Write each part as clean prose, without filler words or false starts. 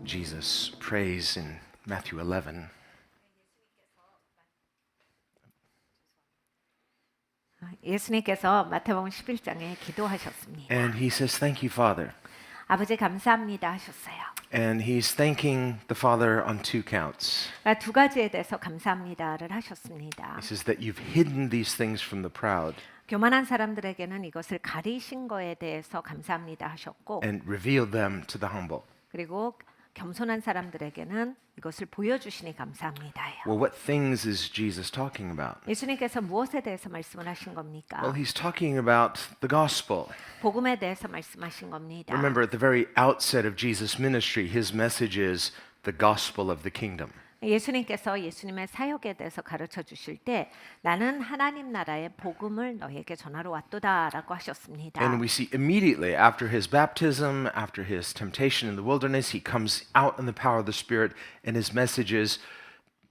Jesus prays in Matthew 11. 예수님께서 마태복음 11장에 기도하셨습니다. And he says, "Thank you, Father." 아버지 감사합니다 하셨어요. And he's thanking the Father on two counts. 그러니까 두 가지에 대해서 감사합니다를 하셨습니다. He says that you've hidden these things from the proud 교만한 사람들에게는 이것을 가리신 거에 대해서 감사합니다 하셨고, and revealed them to the humble. 그리고 겸손한 사람들에게는 이것을 보여주시니 감사합니다요. Well, what things is Jesus talking about? 예수님께서 무엇에 대해서 말씀을 하신 겁니까? Well, he's talking about the gospel. 복음에 대해서 말씀하신 겁니다. Remember, at the very outset of Jesus' ministry, his message is the gospel of the kingdom. 예수님께서 예수님의 사역에 대해서 가르쳐 주실 때 나는 하나님 나라의 복음을 너희에게 전하러 왔도다라고 하셨습니다. And we see immediately after his baptism, after his temptation in the wilderness, he comes out in the power of the Spirit, and his message is,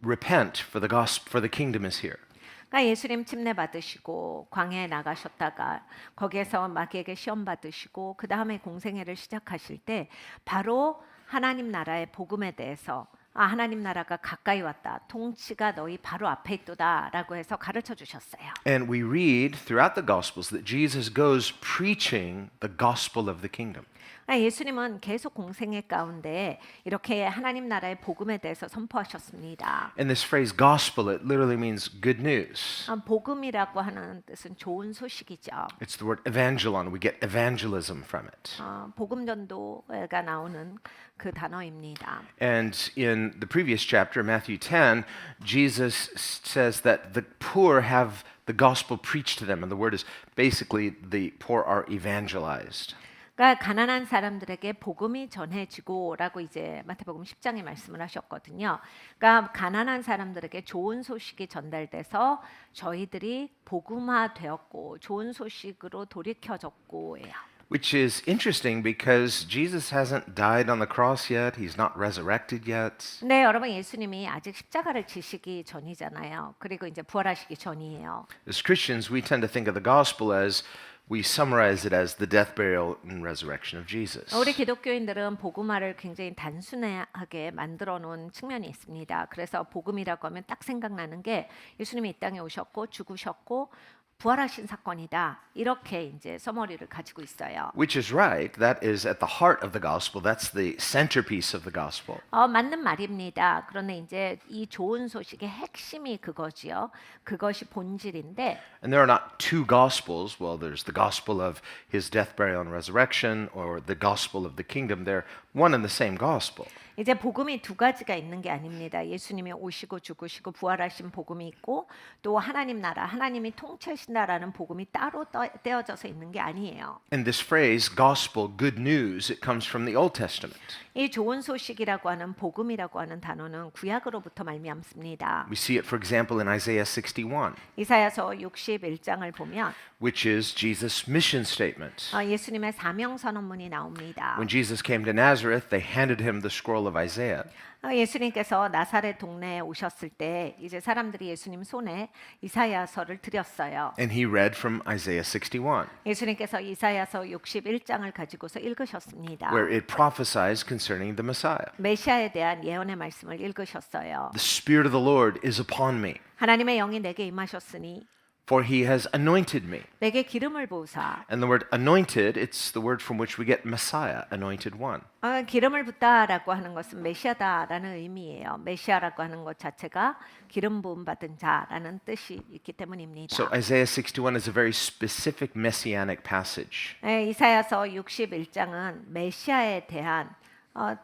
repent, for the gospel, for the kingdom is here. 그러니까 예수님 침례 받으시고 광야에 나가셨다가 거기에서 마귀에게 시험 받으시고 그 다음에 공생애를 시작하실 때 바로 하나님 나라의 복음에 대해서 하나님 나라가 가까이 왔다. 통치가 너희 바로 앞에 있도다라고 해서 가르쳐 주셨어요. And we read throughout the Gospels that Jesus goes preaching the gospel of the kingdom. 예수님은 계속 공생애 가운데 이렇게 하나님 나라의 복음에 대해서 선포하셨습니다. And this phrase gospel, it literally means good news. 복음이라고 하는 뜻은 좋은 소식이죠. It's the word evangelon. We get evangelism from it. 복음 전도가 나오는 그 단어입니다. And in the previous chapter, Matthew 10, Jesus says that the poor have the gospel preached to them. And the word is basically the poor are evangelized. 그러니까 가난한 사람들에게 복음이 전해지고라고 이제 마태복음 10장에 말씀을 하셨거든요. 그러니까 가난한 사람들에게 좋은 소식이 전달돼서 저희들이 복음화되었고 좋은 소식으로 돌이켜졌고예요. Which is interesting because Jesus hasn't died on the cross yet. He's not resurrected yet. 네, 여러분 예수님이 아직 십자가를 지시기 전이잖아요. 그리고 이제 부활하시기 전이에요. As Christians, we tend to think of the gospel as we summarize it as the death, burial, and resurrection of Jesus. 우리 기독교인들은 복음화를 굉장히 단순하게 만들어 놓은 측면이 있습니다. 그래서 복음이라고 하면 딱 생각나는 게 예수님이 이 땅에 오셨고 죽으셨고 부활하신 사건이다. 이렇게 이제 서머리를 가지고 있어요. Which is right. That is at the heart of the gospel. That's the centerpiece of the gospel. 맞는 말입니다. 그런데 이제 이 좋은 소식의 핵심이 그거지요. 그것이 본질인데 And there are not two gospels. Well, there's the gospel of his death, burial, and resurrection, or the gospel of the kingdom. They're one and the same gospel. 이제 복음이 두 가지가 있는 게 아닙니다. 예수님이 오시고 죽으시고 부활하신 복음이 있고 또 하나님 나라, 하나님이 통치하신다라는 복음이 따로 떼어져서 있는 게 아니에요. And this phrase, gospel, good news, it comes from the Old Testament. 이 좋은 소식이라고 하는 복음이라고 하는 단어는 구약으로부터 말미암습니다. We see it, for example, in Isaiah 61, 이사야서 61장을 보면 which is Jesus' mission statement. 예수님의 사명 선언문이 나옵니다. When Jesus came to Nazareth, they handed him the scroll of Isaiah. 예수님께서 나사렛 동네에 오셨을 때 이제 사람들이 예수님 손에 이사야서를 드렸어요. And he read from Isaiah 61, 예수님께서 이사야서 61장을 가지고서 읽으셨습니다. where it prophesies concerning the Messiah. 메시아에 대한 예언의 말씀을 읽으셨어요. The Spirit of the Lord is upon me, 하나님의 영이 내게 임하셨으니 for he has anointed me. 내게 기름을 부으사. And the word anointed, it's the word from which we get Messiah, anointed one. 기름을 붓다라고 하는 것은 메시아다라는 의미예요. 메시아라고 하는 것 자체가 기름 부음 받은 자라는 뜻이 있기 때문입니다. So Isaiah 61 is a very specific messianic passage. 이사야서 61장은 메시아에 대한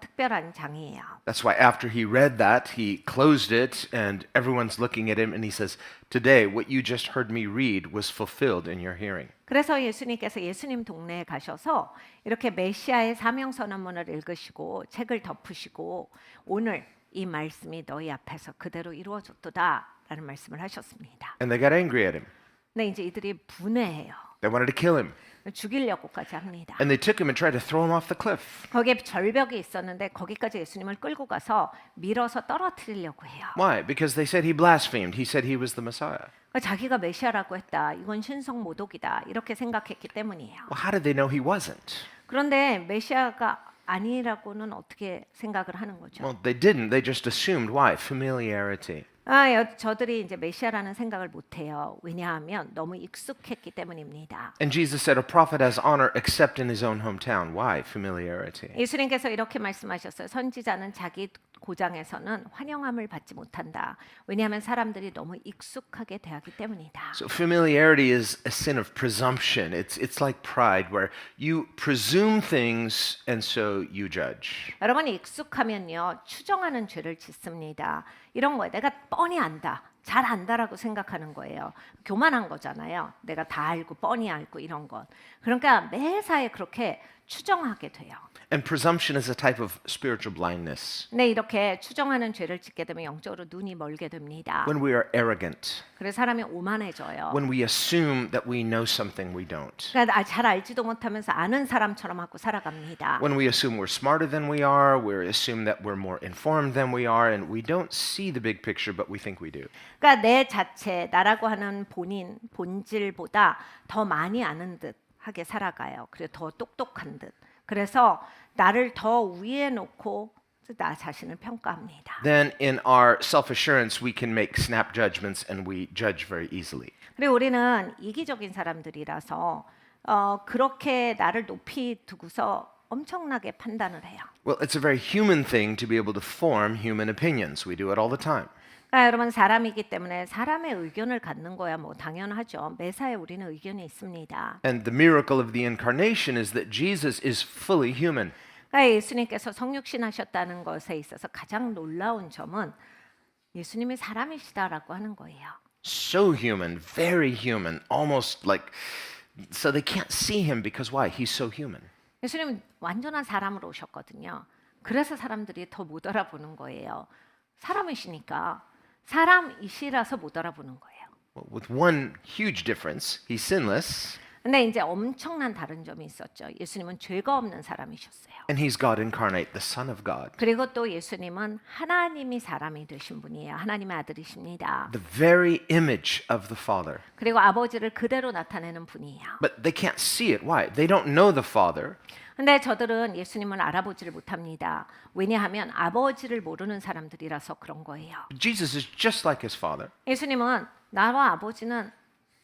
특별한 장이에요. That's why after he read that, he closed it and everyone's looking at him and he says, "Today what you just heard me read was fulfilled in your hearing." 그래서 예수님께서 예수님 동네에 가셔서 이렇게 메시아의 사명 선언문을 읽으시고 책을 덮으시고 오늘 이 말씀이 너희 앞에서 그대로 이루어졌도다라는 말씀을 하셨습니다. And they got angry at him. 근데 이제 이들이 분해해요. They wanted to kill him. 죽이려고까지 합니다. And they took him and tried to throw him off the cliff. 거기에 절벽이 있었는데 거기까지 예수님을 끌고 가서 밀어서 떨어뜨리려고 해요. Why? Because they said he blasphemed. He said he was the Messiah. 자기가 메시아라고 했다. 이건 신성 모독이다. 이렇게 생각했기 때문이에요. Well, how did they know he wasn't? 그런데 메시아가 아니라고는 어떻게 생각을 하는 거죠? Well, they didn't. They just assumed. Why? Familiarity. 저들이 이제 메시아라는 생각을 못 해요. 왜냐하면 너무 익숙했기 때문입니다. And Jesus said a prophet has honor except in his own hometown. Why? Familiarity. 예수님께서 이렇게 말씀하셨어요. 선지자는 자기 고장에서는 환영함을 받지 못한다. 왜냐하면 사람들이 너무 익숙하게 대하기 때문이다. So familiarity is a sin of presumption. It's like pride where you presume things and so you judge. 여러분이 익숙하면요 추정하는 죄를 짓습니다. 이런 거예요. 내가 뻔히 안다. 잘 안다라고 생각하는 거예요. 교만한 거잖아요. 내가 다 알고 뻔히 알고 이런 것. 그러니까 매사에 그렇게 추정하게 돼요. And presumption is a type of spiritual blindness. 근데 이렇게 추정하는 죄를 짓게 되면 영적으로 눈이 멀게 됩니다. When we are arrogant, 그래서 사람이 오만해져요. when we assume that we know something we don't, 그러니까 잘 알지도 못하면서 아는 사람처럼 하고 살아갑니다. when we assume we're smarter than we are, we assume that we're more informed than we are, and we don't see the big picture, but we think we do. 그러니까 내 자체 나라고 하는 본인 본질보다 더 많이 아는 듯 하게 살아가요. 그리고 더 똑똑한 듯. 그래서 나를 더 위에 놓고 나 자신을 평가합니다. Then in our self-assurance, we can make snap judgments and we judge very easily. 그리고 우리는 이기적인 사람들이라서 그렇게 나를 높이 두고서 엄청나게 판단을 해요. Well, it's a very human thing to be able to form human opinions. We do it all the time. 그러니까 여러분 사람이기 때문에 사람의 의견을 갖는 거야 뭐 당연하죠. 매사에 우리는 의견이 있습니다. And the miracle of the incarnation is that Jesus is fully human. 그러니까 예수님께서 성육신하셨다는 것에 있어서 가장 놀라운 점은 예수님이 사람이시다라고 하는 거예요. So human, very human, almost like so they can't see him because why? He's so human. 예수님은 완전한 사람으로 오셨거든요. 그래서 사람들이 더 못 알아보는 거예요. 사람이시니까 사람이시라서 못 알아보는 거예요. Well, with one huge difference, he's sinless 근데 이제 엄청난 다른 점이 있었죠. 예수님은 죄가 없는 사람이셨어요. and he's God incarnate, the Son of God. 그리고 또 예수님은 하나님이 사람이 되신 분이에요. 하나님의 아들이십니다. The very image of the Father. 그리고 아버지를 그대로 나타내는 분이에요. But they can't see it. Why? They don't know the Father. 근데 저들은 예수님을 알아보지를 못합니다. 왜냐하면 아버지를 모르는 사람들이라서 그런 거예요. Jesus is just like his Father. 예수님은 나와 아버지는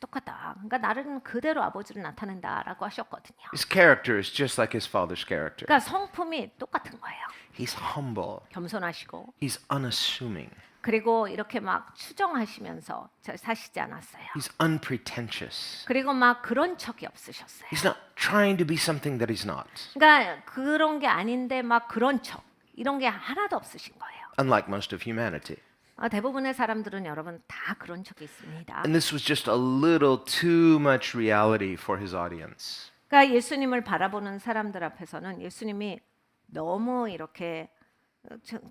똑같다. 그러니까 나는 그대로 아버지를 나타낸다라고 하셨거든요. His character is just like his Father's character. 그러니까 성품이 똑같은 거예요. He's humble. 겸손하시고 He's unassuming. 그리고 이렇게 막 추정하시면서 사시지 않았어요. He's unpretentious. 그리고 막 그런 척이 없으셨어요. He's not trying to be something that he's not. 그러니까 그런 게 아닌데 막 그런 척 이런 게 하나도 없으신 거예요. Unlike most of humanity. 대부분의 사람들은 여러분 다 그런 척이 있습니다. And this was just a little too much reality for his audience. 그러니까 예수님을 바라보는 사람들 앞에서는 예수님이 너무 이렇게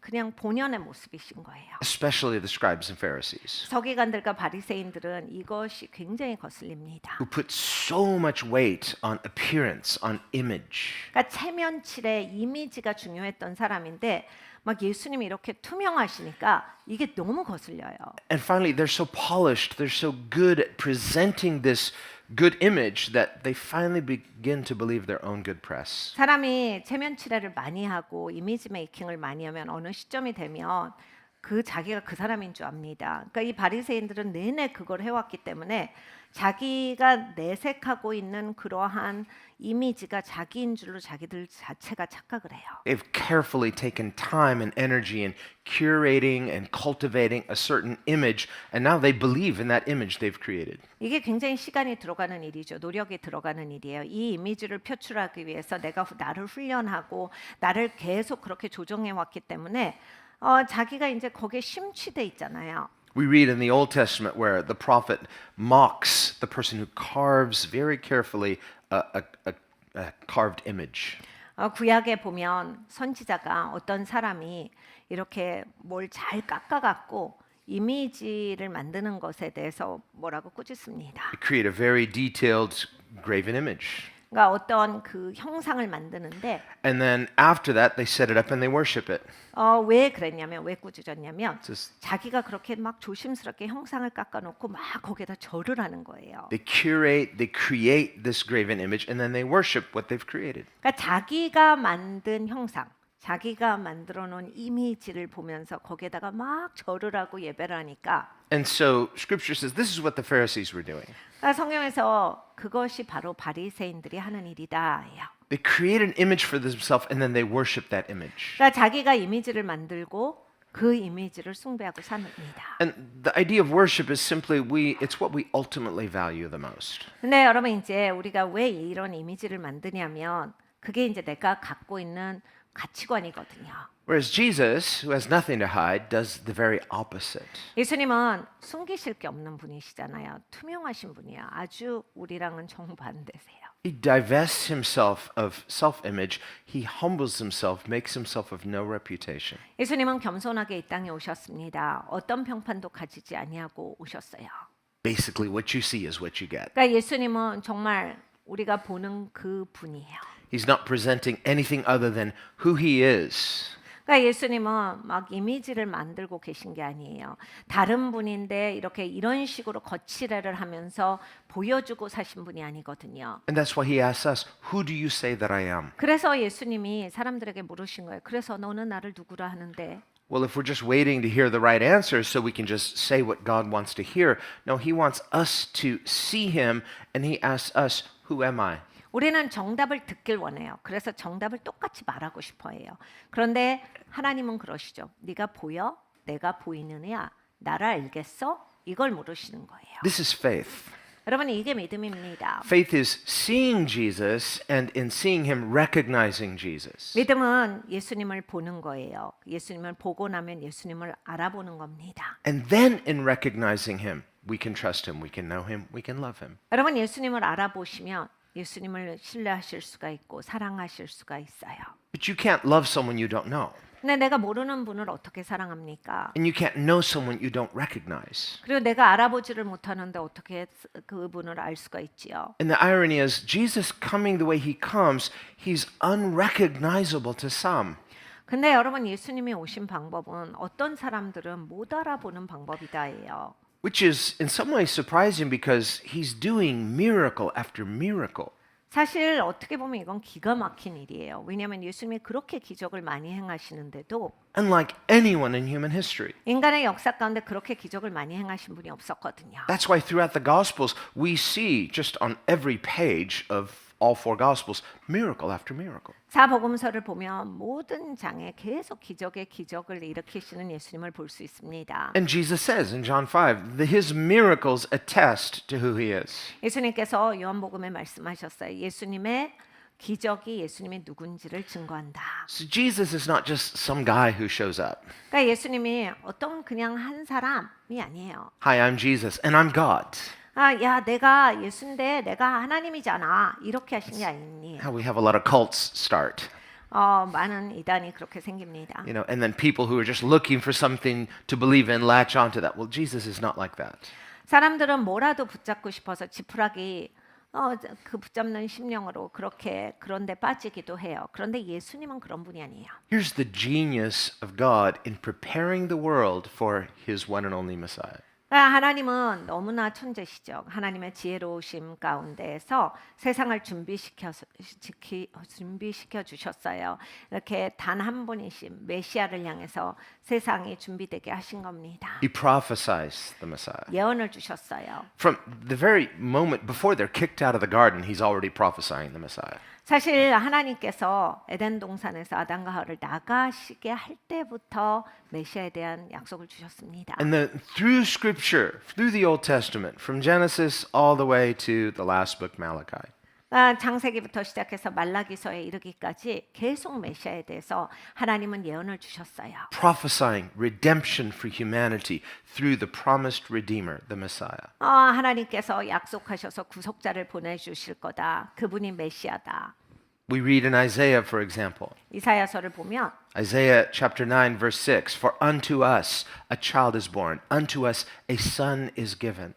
그냥 본연의 모습이신 거예요. Especially the scribes and Pharisees, 서기관들과 바리새인들은 이것이 굉장히 거슬립니다. who put so much weight on appearance, on image. 그러니까 체면칠의 이미지가 중요했던 사람인데 막 예수님이 이렇게 투명하시니까 이게 너무 거슬려요. And finally, they're so polished, they're so good at presenting this good image that they finally begin to believe their own good press. 사람이 체면칠해를 많이 하고 이미지 메이킹을 많이 하면 어느 시점이 되면 그 자기가 그 사람인 줄 압니다. 그러니까 이 바리새인들은 내내 그걸 해왔기 때문에 자기가 내색하고 있는 그러한 이미지가 자기인 줄로 자기들 자체가 착각을 해요. They've carefully taken time and energy in curating and cultivating a certain image, and now they believe in that image they've created. 이게 굉장히 시간이 들어가는 일이죠. 노력이 들어가는 일이에요. 이 이미지를 표출하기 위해서 내가 나를 훈련하고 나를 계속 그렇게 조정해 왔기 때문에 자기가 이제 거기에 심취돼 있잖아요. We read in the Old Testament where the prophet mocks the person who carves very carefully a carved image. 구약에 보면 선지자가 어떤 사람이 이렇게 뭘 잘 깎아갖고 이미지를 만드는 것에 대해서 뭐라고 꾸짖습니다. They create a very detailed graven image. 그러니까 어떤 그 형상을 만드는데 And then after that, they set it up and they worship it. 왜 그랬냐면 왜 꾸짖었냐면 Just- 자기가 그렇게 막 조심스럽게 형상을 깎아놓고 막 거기에다 절을 하는 거예요. They curate, they create this graven image, and then they worship what they've created. 그러니까 자기가 만든 형상, 자기가 만들어 놓은 이미지를 보면서 거기에다가 막 절을 하고 예배를 하니까 And so Scripture says this is what the Pharisees were doing. 그러니까 성경에서 그것이 바로 바리새인들이 하는 일이다예요. They create an image for themselves and then they worship that image. 그러니까 자기가 이미지를 만들고 그 이미지를 숭배하고 삽니다. And the idea of worship is simply it's what we ultimately value the most. 근데 여러분 이제 우리가 왜 이런 이미지를 만드냐면 그게 이제 내가 갖고 있는 가치관이거든요. Whereas Jesus, who has nothing to hide, does the very opposite. 예수님은 숨기실 게 없는 분이시잖아요. 투명하신 분이야. 아주 우리랑은 정반대세요. He divests himself of self-image. He humbles himself, makes himself of no reputation. 예수님은 겸손하게 이 땅에 오셨습니다. 어떤 평판도 가지지 아니하고 오셨어요. Basically, what you see is what you get. 그러니까 예수님은 정말 우리가 보는 그 분이에요. He's not presenting anything other than who he is. 그러니까 예수님은 막 이미지를 만들고 계신 게 아니에요. 다른 분인데 이렇게 이런 식으로 거칠애를 하면서 보여주고 사신 분이 아니거든요. And that's why he asks us, who do you say that I am? 그래서 예수님이 사람들에게 물으신 거예요. 그래서 너는 나를 누구라 하는데? Well, if we're just waiting to hear the right answers so we can just say what God wants to hear, no, he wants us to see him and he asks us, who am I? 우리는 정답을 듣길 원해요. 그래서 정답을 똑같이 말하고 싶어 해요. 그런데 하나님은 그러시죠. 네가 보여? 내가 보이느냐? 나를 알겠어? 이걸 물으시는 거예요. This is faith. 여러분 이게 믿음입니다. Faith is seeing Jesus and in seeing him recognizing Jesus. 믿음은 예수님을 보는 거예요. 예수님을 보고 나면 예수님을 알아보는 겁니다. And then in recognizing him, we can trust him, we can know him, we can love him. 여러분 예수님을 알아보시면 예수님을 신뢰하실 수가 있고 사랑하실 수가 있어요. But you can't love someone you don't know. 근데 내가 모르는 분을 어떻게 사랑합니까? And you can't know someone you don't recognize. 그리고 내가 알아보지를 못하는데 어떻게 그분을 알 수가 있지요? And the irony is, Jesus coming the way he comes, he's unrecognizable to some. 근데 여러분 예수님이 오신 방법은 어떤 사람들은 못 알아보는 방법이다예요. Which is in some ways surprising because he's doing miracle after miracle. 사실 어떻게 보면 이건 기가 막힌 일이에요. 왜냐하면 예수님이 그렇게 기적을 많이 행하시는데도 Unlike anyone in human history. 인간의 역사 가운데 그렇게 기적을 많이 행하신 분이 없었거든요. That's why throughout the Gospels, we see just on every page of all four Gospels, miracle after miracle. 사복음서를 보면 모든 장에 계속 기적의 기적을 일으키시는 예수님을 볼 수 있습니다. And Jesus says in John 5, his miracles attest to who he is. 예수님께서 요한복음에 말씀하셨어요. 예수님의 기적이 예수님이 누군지를 증거한다. So Jesus is not just some guy who shows up. 그러니까 예수님이 어떤 그냥 한 사람이 아니에요. Hi, I'm Jesus, and I'm God. 야, 내가 예수인데 내가 하나님이잖아. 이렇게 하신 게 아니니. How we have a lot of cults start. 많은 이단이 그렇게 생깁니다. You know, and then people who are just looking for something to believe in latch onto that. Well, Jesus is not like that. 사람들은 뭐라도 붙잡고 싶어서 지푸라기 그 붙잡는 심령으로 그런데 빠지기도 해요. 그런데 예수님은 그런 분이 아니에요. Here's the genius of God in preparing the world for his one and only Messiah. 그러니까 하나님은 너무나 천재시죠. 하나님의 지혜로우심 가운데에서 세상을 준비시켜 주셨어요. 이렇게 단 한 분이신 메시아를 향해서 세상이 준비되게 하신 겁니다. He prophesies the Messiah. 예언을 주셨어요. From the very moment before they're kicked out of the garden, he's already prophesying the Messiah. 사실 하나님께서 에덴 동산에서 아담과 하와를 나가시게 할 때부터 메시아에 대한 약속을 주셨습니다. And then through Scripture, through the Old Testament, from Genesis all the way to the last book, Malachi, 창세기부터 시작해서 말라기서에 이르기까지 계속 메시아에 대해서 하나님은 예언을 주셨어요. prophesying redemption for humanity through the promised Redeemer, the Messiah. 하나님께서 약속하셔서 구속자를 보내주실 거다. 그분이 메시아다. We read in Isaiah, for example, 이사야서를 보면 Isaiah chapter 9, verse 6, For unto us a child is born, unto us a son is given.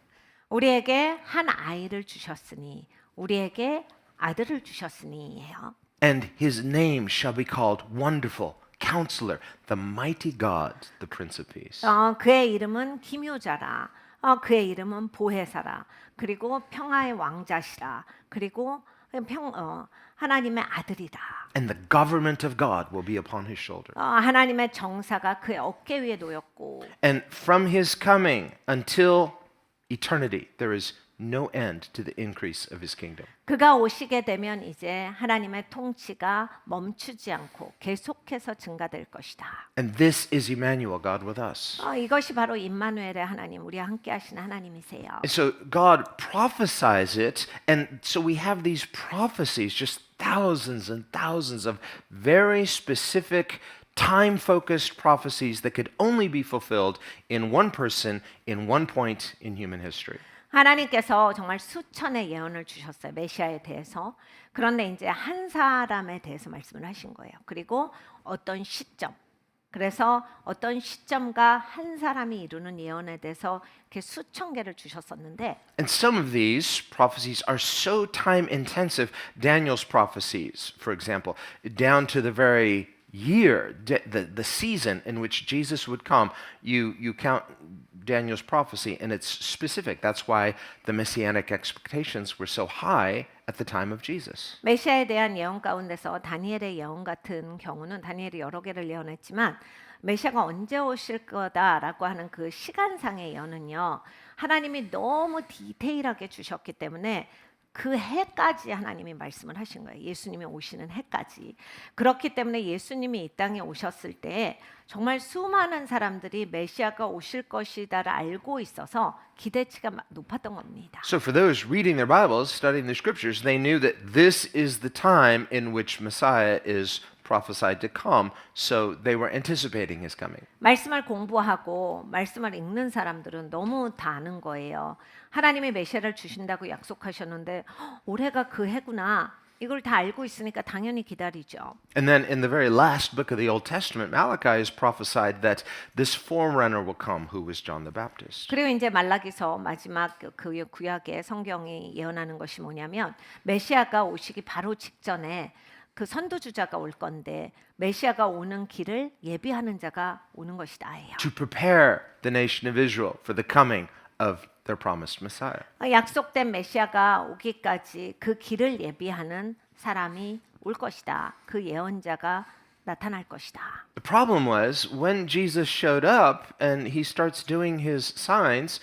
우리에게 한 아이를 주셨으니 우리에게 아들을 주셨으니예요. And his name shall be called Wonderful, Counselor, the Mighty God, the Prince of Peace. 그의 이름은 기묘자라. 그의 이름은 보혜사라. 그리고 평화의 왕자시라. 그리고 하나님의 아들이다. And the government of God will be upon his shoulder. 하나님의 정사가 그의 어깨 위에 놓였고 And from his coming until eternity, there is no end to the increase of his kingdom. 그가 오시게 되면 이제 하나님의 통치가 멈추지 않고 계속해서 증가될 것이다. And this is Emmanuel, God with us. 이것이 바로 임마누엘의 하나님, 우리와 함께 하시는 하나님이세요. And so God prophesies it, and so we have these prophecies, just thousands and thousands of very specific, time-focused prophecies that could only be fulfilled in one person, in one point in human history. 하나님께서 정말 수천의 예언을 주셨어요. 메시아에 대해서. 그런데 이제 한 사람에 대해서 말씀을 하신 거예요. 그리고 어떤 시점. 그래서 어떤 시점과 한 사람이 이루는 예언에 대해서 이렇게 수천 개를 주셨었는데 And some of these prophecies are so time intensive. Daniel's prophecies, for example, down to the very year, the season in which Jesus would come, you count Daniel's prophecy, and it's specific. That's why the messianic expectations were so high at the time of Jesus. 메시아에 대한 예언 가운데서 다니엘의 예언 같은 경우는 다니엘이 여러 개를 예언했지만 메시아가 언제 오실 거다라고 하는 그 시간상의 예언은요. 하나님이 너무 디테일하게 주셨기 때문에 그 해까지 하나님이 말씀을 하신 거예요. 예수님이 오시는 해까지. 그렇기 때문에 예수님이 이 땅에 오셨을 때 정말 수많은 사람들이 메시아가 오실 것이다를 알고 있어서 기대치가 높았던 겁니다. So for those reading their Bibles, studying the scriptures, they knew that this is the time in which Messiah is prophesied to come, so they were anticipating his coming. 말씀을 공부하고 말씀을 읽는 사람들은 너무 다 아는 거예요. 하나님이 메시아를 주신다고 약속하셨는데 올해가 그 해구나. 이걸 다 알고 있으니까 당연히 기다리죠. And then in the very last book of the Old Testament, Malachi is prophesied that this forerunner will come, who was John the Baptist. 그리고 이제 말라기서 마지막 그 구약의 성경이 예언하는 것이 뭐냐면 메시아가 오시기 바로 직전에 그 선두주자가 올 건데 메시아가 오는 길을 예비하는 자가 오는 것이다예요. To prepare the nation of Israel for the coming of their promised Messiah. 약속된 메시아가 오기까지 그 길을 예비하는 사람이 올 것이다. 그 예언자가 나타날 것이다. The problem was when Jesus showed up and he starts doing his signs,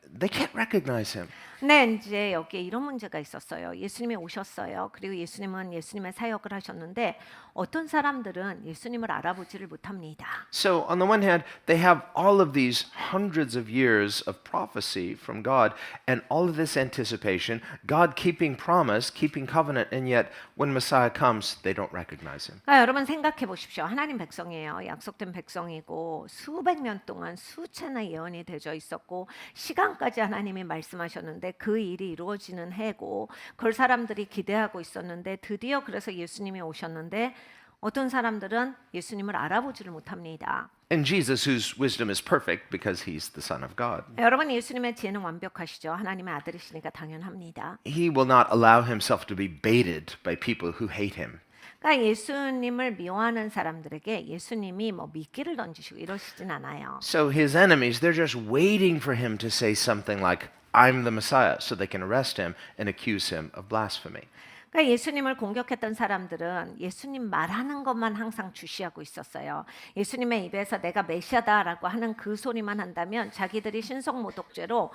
they can't recognize him. 네, 이제 여기에 이런 문제가 있었어요. 예수님이 오셨어요. 그리고 예수님은 예수님의 사역을 하셨는데 어떤 사람들은 예수님을 알아보지를 못합니다. So on the one hand, they have all of these hundreds of years of prophecy from God and all of this anticipation, God keeping promise, keeping covenant, and yet when Messiah comes, they don't recognize him. 여러분 생각해 보십시오. 하나님 백성이에요. 약속된 백성이고 수백 년 동안 수차나 예언이 되어 있었고 시간까지 하나님이 말씀하셨는데 그 일이 이루어지는 해고 그걸 사람들이 기대하고 있었는데 드디어 그래서 예수님이 오셨는데 어떤 사람들은 예수님을 알아보지를 못합니다. And Jesus, whose wisdom is perfect because he's the Son of God, 여러분 예수님의 지혜는 완벽하시죠. 하나님의 아들이시니까 당연합니다. he will not allow himself to be baited by people who hate him. 그러니까 예수님을 미워하는 사람들에게 예수님이 뭐 미끼를 던지시고 이러시진 않아요. So his enemies, they're just waiting for him to say something like, I'm the Messiah, so they can arrest him and accuse him of blasphemy. 그러니까 예수님을 공격했던 사람들은 예수님 말하는 것만 항상 주시하고 있었어요. 예수님의 입에서 내가 메시아다라고 하는 그 소리만 한다면 자기들이 신성모독죄로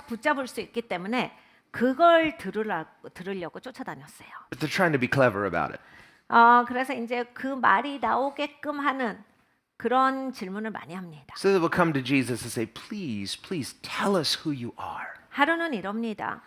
붙잡을 수 있기 때문에 그걸 들으려고 쫓아다녔어요. But they're trying to be clever about it. 그래서 이제 그 말이 나오게끔 하는 그런 질문을 많이 합니다. So they will come to Jesus and say, please, please tell us who you are. 하루는 이럽니다.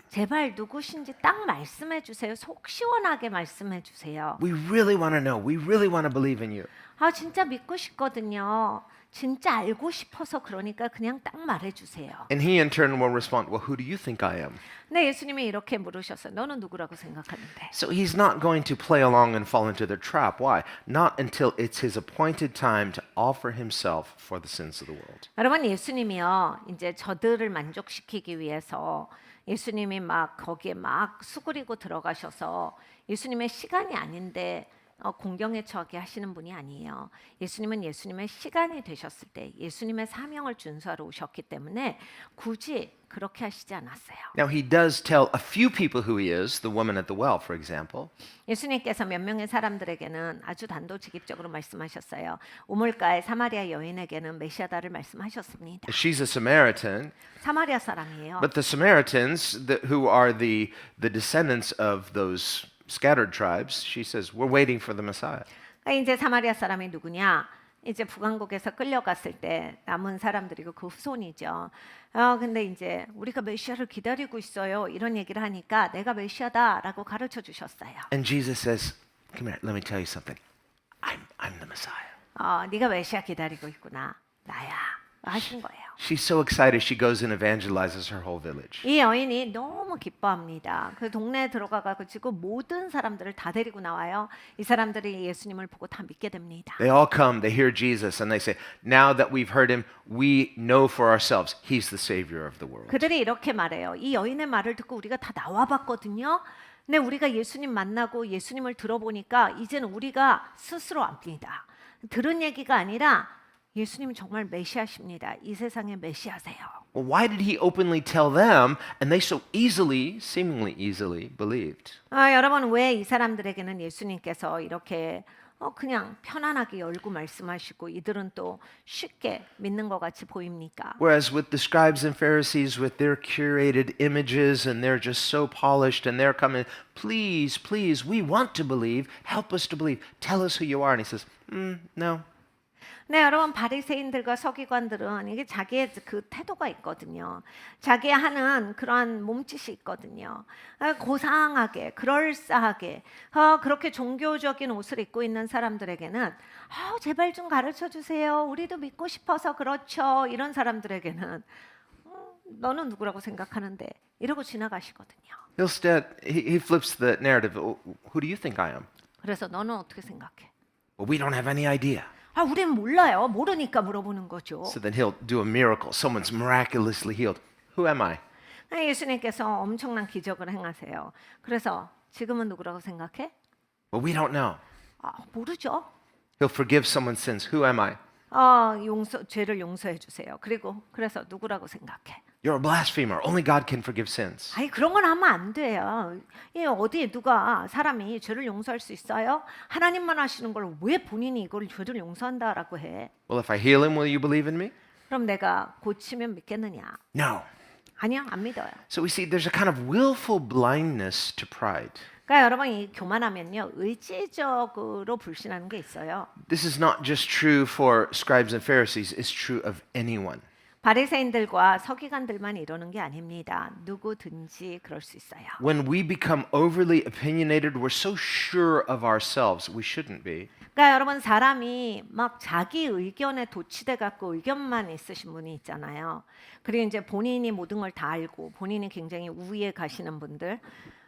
제발 누구신지 딱 말씀해 주세요. 속 시원하게 말씀해 주세요. We really want to know. We really want to believe in you. 진짜 믿고 싶거든요. 진짜 알고 싶어서 그러니까 그냥 딱 말해 주세요. And he in turn will respond, well, who do you think I am? 네, 예수님이 이렇게 물으셨어요. 너는 누구라고 생각하는데? So he's not going to play along and fall into their trap. Why? Not until it's his appointed time to offer himself for the sins of the world. 여러분 예수님이요. 이제 저들을 만족시키기 위해서 예수님이 막 거기에 막 수그리고 들어가셔서 예수님의 시간이 아닌데 공경에 처하게 하시는 분이 아니에요. 예수님은 예수님의 시간이 되셨을 때 예수님의 사명을 준수하러 오셨기 때문에 굳이 그렇게 하시지 않았어요. Now, he does tell a few people who he is, the woman at the well, for example. 예수님께서 몇 명의 사람들에게는 아주 단도직입적으로 말씀하셨어요. 우물가의 사마리아 여인에게는 메시아다를 말씀하셨습니다. She's a Samaritan, 사마리아 사람이에요. but the Samaritans, who are the descendants of those scattered tribes, she says, we're waiting for the Messiah. 그러니까 이제 사마리아 사람이 누구냐? 이제 북왕국에서 끌려갔을 때 남은 사람들이고 그 후손이죠. 근데 이제 우리가 메시아를 기다리고 있어요. 이런 얘기를 하니까 내가 메시아다라고 가르쳐 주셨어요. And Jesus says, come here, let me tell you something. I'm the Messiah. 네가 메시아 기다리고 있구나. 나야. 하신 거예요. She's so excited, she goes and evangelizes her whole village. 이 여인이 너무 기뻐합니다. 그 동네에 들어가가지고 모든 사람들을 다 데리고 나와요. 이 사람들이 예수님을 보고 다 믿게 됩니다. They all come, they hear Jesus, and they say, now that we've heard him, we know for ourselves he's the Savior of the world. 그들이 이렇게 말해요. 이 여인의 말을 듣고 우리가 다 나와봤거든요. 근데 우리가 예수님 만나고 예수님을 들어보니까 이제는 우리가 스스로 압니다. 들은 얘기가 아니라 예수님 정말 메시아십니다. 이 세상의 메시아세요. Well, why did he openly tell them, and they so easily, seemingly easily, believed? 여러분 왜 이 사람들에게는 예수님께서 이렇게 그냥 편안하게 열고 말씀하시고 이들은 또 쉽게 믿는 것 같이 보입니까? Whereas with the scribes and Pharisees, with their curated images, and they're just so polished, and they're coming, please, please, we want to believe, help us to believe, tell us who you are. And he says, no. 네, 여러분 바리새인들과 서기관들은 이게 자기의 그 태도가 있거든요. 자기 하는 그러한 몸짓이 있거든요. 고상하게, 그럴싸하게, 그렇게 종교적인 옷을 입고 있는 사람들에게는 제발 좀 가르쳐 주세요. 우리도 믿고 싶어서 그렇죠. 이런 사람들에게는 너는 누구라고 생각하는데 이러고 지나가시거든요. Instead, he flips the narrative. Who do you think I am? 그래서 너는 어떻게 생각해? Well, we don't have any idea. 우린 몰라요. 모르니까 물어보는 거죠. So then he'll do a miracle. Someone's miraculously healed. Who am I? 예수님께서 엄청난 기적을 행하세요. 그래서 지금은 누구라고 생각해? Well, we don't know. 모르죠. He'll forgive someone's sins. Who am I? 죄를 용서해 주세요. 그래서 누구라고 생각해? You're a blasphemer. Only God can forgive sins. 그런 건 하면 안 돼요. 어디 누가 사람이 죄를 용서할 수 있어요? 하나님만 하시는 걸 왜 본인이 이걸 죄를 용서한다라고 해? Well, if I heal him, will you believe in me? 그럼 내가 고치면 믿겠느냐? No. 아니요, 안 믿어요. So we see there's a kind of willful blindness to pride. 그러니까 여러분 이 교만하면요 의지적으로 불신하는 게 있어요. This is not just true for scribes and Pharisees, it's true of anyone. 바리새인들과 서기관들만 이러는 게 아닙니다. 누구든지 그럴 수 있어요. When we become overly opinionated, we're so sure of ourselves. We shouldn't be. 그러니까 여러분 사람이 막 자기 의견에 도취돼 갖고 의견만 있으신 분이 있잖아요. 그리고 이제 본인이 모든 걸 다 알고 본인이 굉장히 우위에 가시는 분들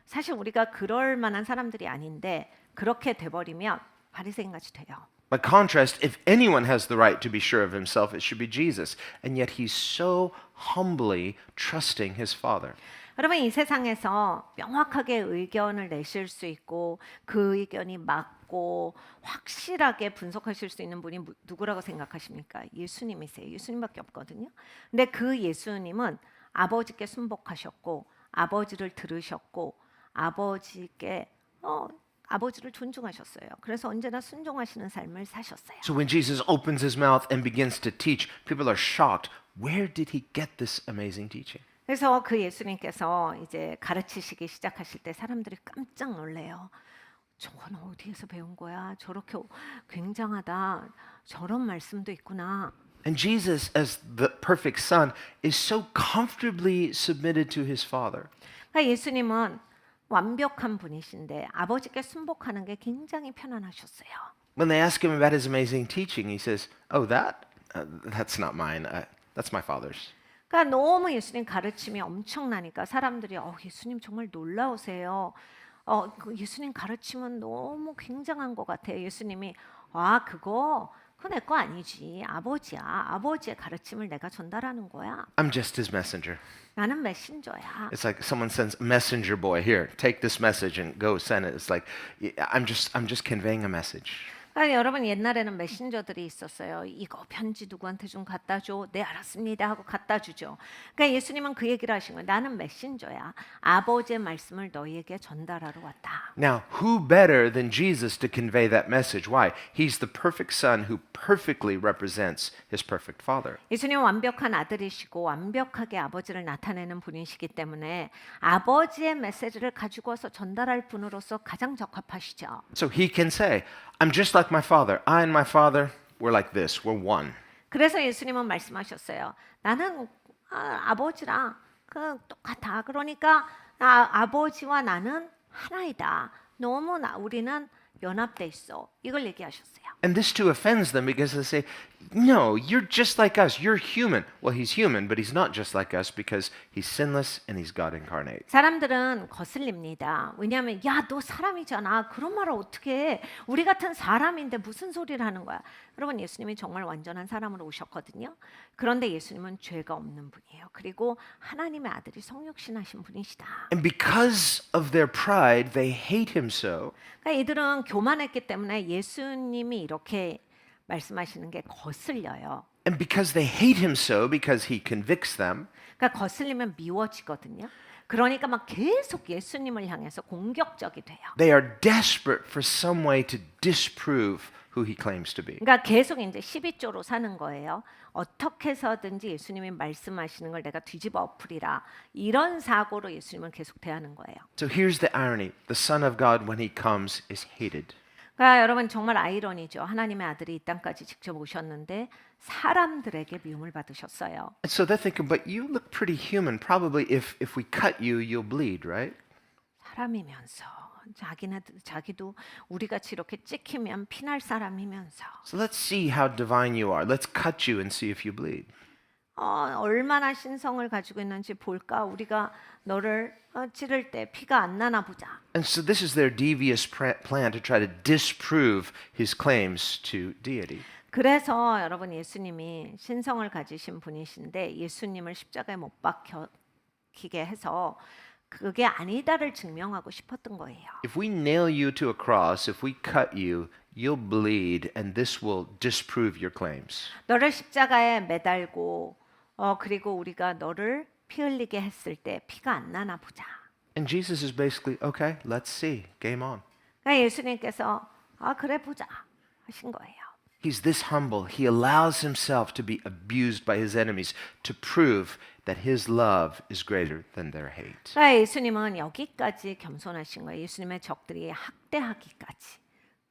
사실 우리가 그럴 만한 사람들이 아닌데 그렇게 돼 버리면 바리새인 같이 돼요. By contrast, if anyone has the right to be sure of himself, it should be Jesus. And yet he's so humbly trusting his Father. 여러분 이 세상에서 명확하게 의견을 내실 수 있고 그 의견이 맞고 확실하게 분석하실 수 있는 분이 누구라고 생각하십니까? 예수님이세요. 예수님밖에 없거든요. 근데 그 예수님은 아버지께 순복하셨고 아버지를 들으셨고 아버지를 존중하셨어요. 그래서 언제나 순종하시는 삶을 사셨어요. So when Jesus opens his mouth and begins to teach, people are shocked. Where did he get this amazing teaching? 그래서 그 예수님께서 이제 가르치시기 시작하실 때 사람들이 깜짝 놀래요. 저건 어디에서 배운 거야? 저렇게 굉장하다. 저런 말씀도 있구나. And Jesus, as the perfect Son, is so comfortably submitted to his Father. 그러니까 예수님은 완벽한 분이신데 아버지께 순복하는 게 굉장히 편안하셨어요. When they ask him about his amazing teaching, he says, "Oh, that's not mine. That's my Father's." 그러니까 너무 예수님 가르침이 엄청나니까 사람들이 예수님 정말 놀라우세요. 그 예수님 가르침은 너무 굉장한 것 같아요. 예수님이 그거 그거 내 거 아니지. 아버지야. 아버지의 가르침을 내가 전달하는 거야. I'm just his messenger. 나는 메신저야. It's like someone sends a messenger boy here, take this message and go send it. It's like I'm just conveying a message. 그러니까 여러분 옛날에는 메신저들이 있었어요. 이거 편지 누구한테 좀 갖다 줘. 네 알았습니다 하고 갖다 주죠. 그러니까 예수님은 그 얘기를 하신 거예요. 나는 메신저야. 아버지의 말씀을 너희에게 전달하러 왔다. Now, who better than Jesus to convey that message? Why? He's the perfect son who perfectly represents his perfect father. 예수님은 완벽한 아들이시고 완벽하게 아버지를 나타내는 분이시기 때문에 아버지의 메시지를 가지고 와서 전달할 분으로서 가장 적합하시죠. So he can say, I'm just like my father. I and my father, we're like this. We're one. 그래서 예수님은 말씀하셨어요. 나는 아버지랑 똑같아. 그러니까 아버지와 나는 하나이다. 너무 우리는 연합돼 있어. 이걸 얘기하셨어요. And this too offends them because they say, no, you're just like us. You're human. Well, he's human, but he's not just like us because he's sinless and he's God incarnate. 사람들은 거슬립니다. 왜냐하면 야, 너 사람이잖아. 그런 말을 어떻게 해? 우리 같은 사람인데 무슨 소리를 하는 거야? 여러분 예수님이 정말 완전한 사람으로 오셨거든요. 그런데 예수님은 죄가 없는 분이에요. 그리고 하나님의 아들이 성육신하신 분이시다. And because of their pride, they hate him so. 그러니까 이들은 교만했기 때문에 예수님이 이렇게 말씀하시는 게 거슬려요. And because they hate him so, because he convicts them, 그러니까 거슬리면 미워지거든요. 그러니까 막 계속 예수님을 향해서 공격적이 돼요. they are desperate for some way to disprove who he claims to be. 그러니까 계속 이제 12조로 사는 거예요. 어떻게 해서든지 예수님이 말씀하시는 걸 내가 뒤집어 엎으리라. 이런 사고로 예수님을 계속 대하는 거예요. So here's the irony. The Son of God, when he comes, is hated. 그러니까 여러분 정말 아이러니죠. 하나님의 아들이 이 땅까지 직접 오셨는데 사람들에게 미움을 받으셨어요. And so they're thinking, but you look pretty human. Probably if we cut you, you'll bleed, right? 사람이면서 자기도 우리 같이 이렇게 찍히면 피날 사람이면서 So let's see how divine you are. Let's cut you and see if you bleed. 얼마나 신성을 가지고 있는지 볼까? 우리가 너를 찌를 때 피가 안 나나 보자. And so this is their devious plan to try to disprove his claims to deity. 그래서 여러분 예수님이 신성을 가지신 분이신데 예수님을 십자가에 못 박히게 해서 그게 아니다를 증명하고 싶었던 거예요. If we nail you to a cross, if we cut you, you'll bleed, and this will disprove your claims. 너를 십자가에 매달고 그리고 우리가 너를 피 흘리게 했을 때 피가 안 나나 보자. And Jesus is basically, okay, let's see, game on. 그러니까 예수님께서 그래 보자 하신 거예요. He's this humble. He allows himself to be abused by his enemies to prove that his love is greater than their hate. 그러니까 예수님은 여기까지 겸손하신 거예요. 예수님의 적들이 학대하기까지.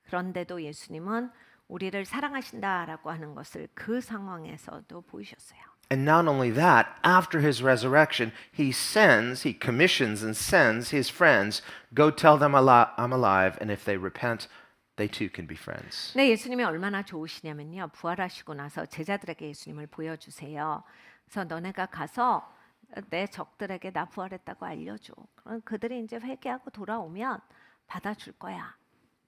그런데도 예수님은 우리를 사랑하신다라고 하는 것을 그 상황에서도 보이셨어요. And not only that, after his resurrection, he commissions and sends his friends, go tell them I'm alive, and if they repent, they too can be friends. 네, 예수님이 얼마나 좋으시냐면요. 부활하시고 나서 제자들에게 예수님을 보여주세요. 그래서 너네가 가서 내 적들에게 나 부활했다고 알려줘. 그럼 그들이 이제 회개하고 돌아오면 받아줄 거야.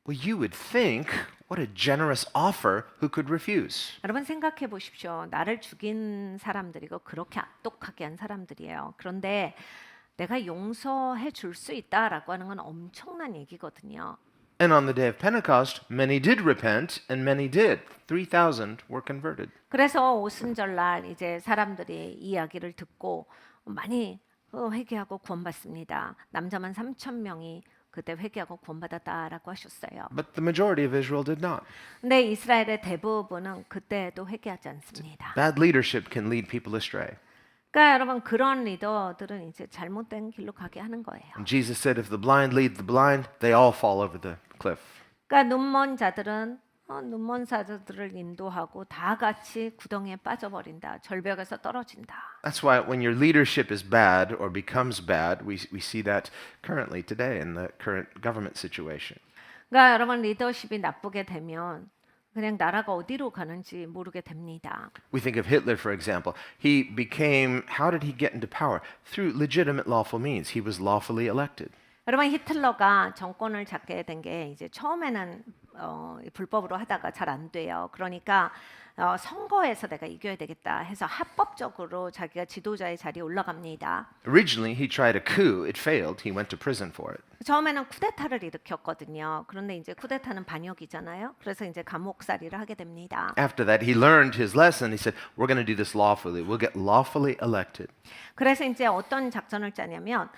Well, you would think, what a generous offer, who could refuse? 여러분 생각해 보십시오. 나를 죽인 사람들이고 그렇게 악독하게 한 사람들이에요. 그런데 내가 용서해 줄 수 있다라고 하는 건 엄청난 얘기거든요. And on the day of Pentecost, many did repent, and many did. 3,000 were converted. 그래서 오순절날 이제 사람들이 이 이야기를 듣고 많이 회개하고 구원받습니다. 남자만 3,000명이 그때 회개하고 구원받았다라고 하셨어요. But the majority of Israel did not. 근데 이스라엘의 대부분은 그때도 회개하지 않습니다. Bad leadership can lead people astray. 그러니까 여러분 그런 리더들은 이제 잘못된 길로 가게 하는 거예요. And Jesus said, if the blind lead the blind, they all fall over the cliff. 그러니까 눈먼 자들은 눈먼 자들을 인도하고 다 같이 구덩이에 빠져버린다. 절벽에서 떨어진다. That's why when your leadership is bad or becomes bad, we see that currently today in the current government situation. 그러니까 여러분 리더십이 나쁘게 되면 그냥 나라가 어디로 가는지 모르게 됩니다. We think of Hitler, for example. How did he get into power? Through legitimate lawful means. He was lawfully elected. 여러분 히틀러가 정권을 잡게 된 게 이제 처음에는 불법으로 하다가 잘 안 돼요. 그러니까 선거에서 내가 이겨야 되겠다 해서 합법적으로 자기가 지도자의 자리에 올라갑니다. Originally, he tried a coup. It failed. He went to prison for it. 처음에는 쿠데타를 일으켰거든요. 그런데 이제 쿠데타는 반역이잖아요. 그래서 이제 감옥살이를 하게 됩니다. After that, he learned his lesson. He said, "We're going to do this lawfully. We'll get lawfully elected." 그래서 이제 어떤 작전을 짜냐면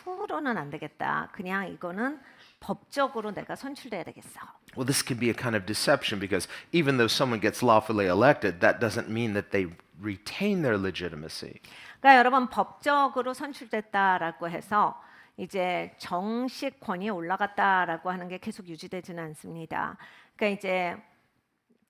쿠로는 안 되겠다. 그냥 이거는 법적으로 내가 선출돼야 되겠어. Well, this can be a kind of deception because even though someone gets lawfully elected, that doesn't mean that they retain their legitimacy. 그러니까 여러분 법적으로 선출됐다라고 해서 이제 정식 권위에 올라갔다라고 하는 게 계속 유지되지는 않습니다. 그러니까 이제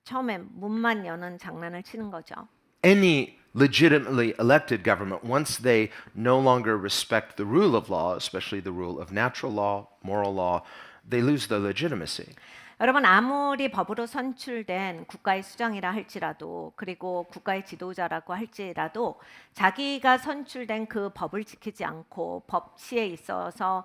처음에 문만 여는 장난을 치는 거죠. Any legitimately elected government, once they no longer respect the rule of law, especially the rule of natural law, moral law, they lose their legitimacy. 여러분 아무리 법으로 선출된 국가의 수장이라 할지라도 그리고 국가의 지도자라고 할지라도 자기가 선출된 그 법을 지키지 않고 법치에 있어서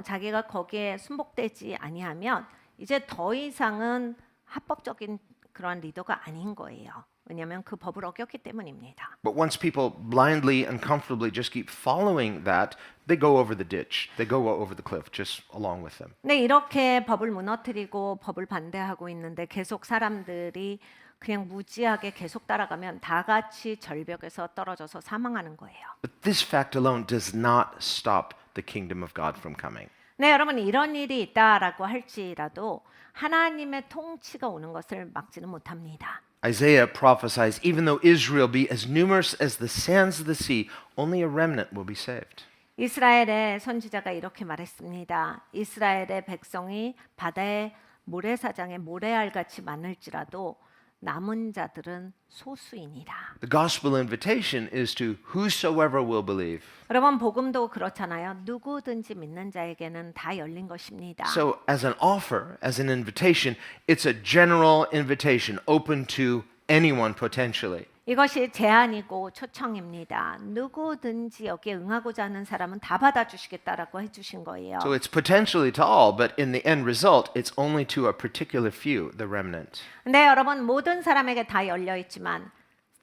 자기가 거기에 순복되지 아니하면 이제 더 이상은 합법적인 그런 리더가 아닌 거예요. 왜냐하면 그 법을 어겼기 때문입니다. But once people blindly and comfortably just keep following that, they go over the ditch. They go over the cliff just along with them. 네, 이렇게 법을 무너뜨리고 법을 반대하고 있는데 계속 사람들이 그냥 무지하게 계속 따라가면 다 같이 절벽에서 떨어져서 사망하는 거예요. But this fact alone does not stop the kingdom of God from coming. 네, 여러분 이런 일이 있다라고 할지라도 하나님의 통치가 오는 것을 막지는 못합니다. Isaiah prophesies, even though Israel be as numerous as the sands of the sea, only a remnant will be saved. 이스라엘의 선지자가 이렇게 말했습니다. 이스라엘의 백성이 바다의 모래사장에 모래알같이 많을지라도 남은 자들은 소수이니라. The gospel invitation is to whosoever will believe. 여러분 복음도 그렇잖아요. 누구든지 믿는 자에게는 다 열린 것입니다. So, as an offer, as an invitation, it's a general invitation open to anyone potentially. 이것이 제안이고 초청입니다. 누구든지 여기에 응하고자 하는 사람은 다 받아주시겠다라고 해주신 거예요. So, it's potentially to all, but in the end result, it's only to a particular few, the remnant. 근데 여러분 모든 사람에게 다 열려 있지만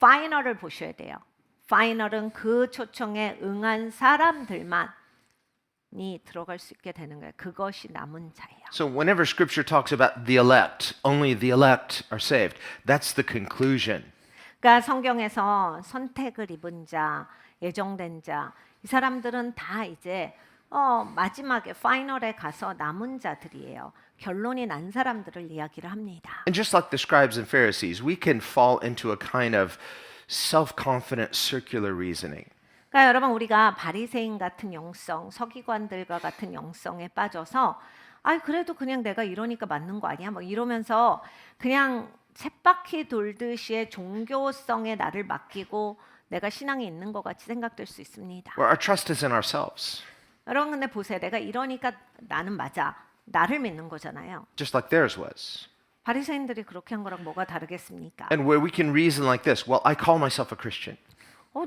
파이널을 보셔야 돼요. 파이널은 그 초청에 응한 사람들만이 들어갈 수 있게 되는 거예요. 그것이 남은 자예요. So, whenever scripture talks about the elect, only the elect are saved, that's the conclusion. 그러니까 성경에서 선택을 입은 자, 예정된 자, 이 사람들은 다 이제 마지막에 파이널에 가서 남은 자들이에요. 결론이 난 사람들을 이야기를 합니다. And just like the scribes and Pharisees, we can fall into a kind of self-confident circular reasoning. 그러니까 여러분 우리가 바리새인 같은 영성, 서기관들과 같은 영성에 빠져서 그래도 그냥 내가 이러니까 맞는 거 아니야? 뭐 이러면서 그냥 쳇바퀴 돌듯이의 종교성에 나를 맡기고 내가 신앙이 있는 것 같이 생각될 수 있습니다. Where our trust is in ourselves, 여러분 근데 보세요. 내가 이러니까 나는 맞아. 나를 믿는 거잖아요. just like theirs was. 바리새인들이 그렇게 한 거랑 뭐가 다르겠습니까? And where we can reason like this, well, I call myself a Christian.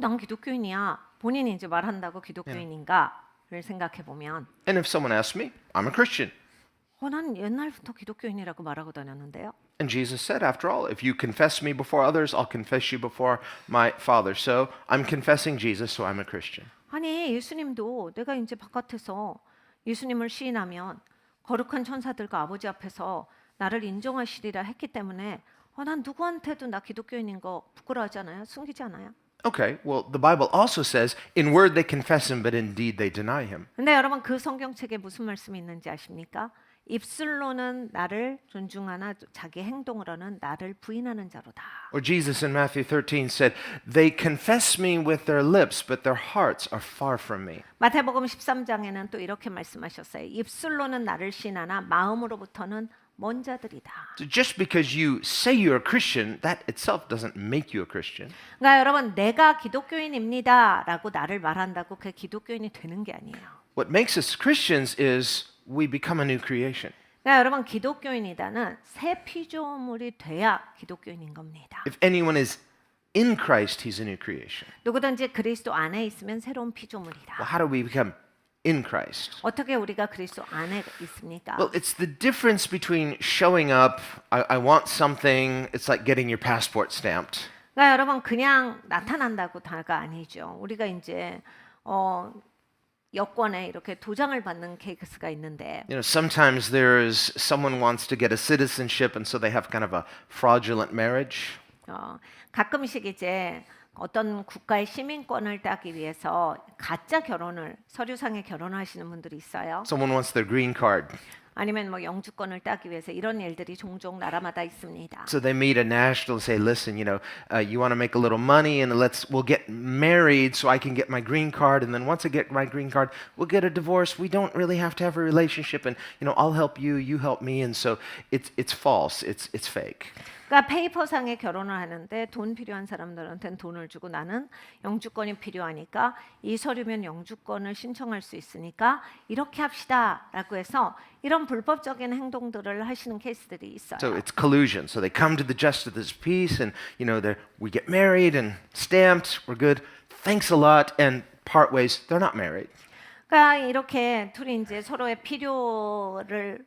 난 기독교인이야. 본인이 이제 말한다고 기독교인인가를 생각해 보면 And if someone asks me, I'm a Christian. 난 옛날부터 기독교인이라고 말하고 다녔는데요. And Jesus said, after all, if you confess me before others, I'll confess you before my Father. So I'm confessing Jesus, so I'm a Christian. 아니 예수님도 내가 이제 바깥에서 예수님을 시인하면 거룩한 천사들과 아버지 앞에서 나를 인정하시리라 했기 때문에 난 누구한테도 나 기독교인인 거 부끄러워하지 않아요? 숨기지 않아요? Okay, well, the Bible also says, in word they confess him, but in deed they deny him. 근데 여러분 그 성경책에 무슨 말씀이 있는지 아십니까? 입술로는 나를 존중하나 자기 행동으로는 나를 부인하는 자로다. Or Jesus in Matthew 13 said, they confess me with their lips, but their hearts are far from me. 마태복음 13장에는 또 이렇게 말씀하셨어요. 입술로는 나를 신하나 마음으로부터는 먼 자들이다. So just because you say you're a Christian, that itself doesn't make you a Christian. 그러니까 여러분 내가 기독교인입니다라고 나를 말한다고 그게 기독교인이 되는 게 아니에요. What makes us Christians is we become a new creation. 그러니까 여러분 기독교인이다는 새 피조물이 돼야 기독교인인 겁니다. If anyone is in Christ, he's a new creation. 누구든지 그리스도 안에 있으면 새로운 피조물이다. Well, how do we become in Christ? 어떻게 우리가 그리스도 안에 있습니까? Well, it's the difference between showing up, I want something, it's like getting your passport stamped. 그러니까 여러분 그냥 나타난다고 다가 아니죠. 우리가 이제 여권에 이렇게 도장을 받는 케이스가 있는데 You know, sometimes there's someone wants to get a citizenship and so they have kind of a fraudulent marriage. 가끔씩 이제 어떤 국가의 시민권을 따기 위해서 가짜 결혼을 서류상의 결혼을 하시는 분들이 있어요. Someone wants their green card. 아니면 뭐 영주권을 따기 위해서 이런 일들이 종종 나라마다 있습니다. So they meet a national and say, listen, you want to make a little money and we'll get married so I can get my green card. And then once I get my green card, we'll get a divorce. We don't really have to have a relationship. And, I'll help you, you help me. And so it's false. It's fake. 그러니까 페이퍼상의 결혼을 하는데 돈 필요한 사람들한테는 돈을 주고 나는 영주권이 필요하니까 이 서류면 영주권을 신청할 수 있으니까 이렇게 합시다라고 해서 이런 불법적인 행동들을 하시는 케이스들이 있어요. So it's collusion. So they come to the justice of this peace and, we get married and stamped. We're good. Thanks a lot. And part ways, they're not married. 그러니까 이렇게 둘이 이제 서로의 필요를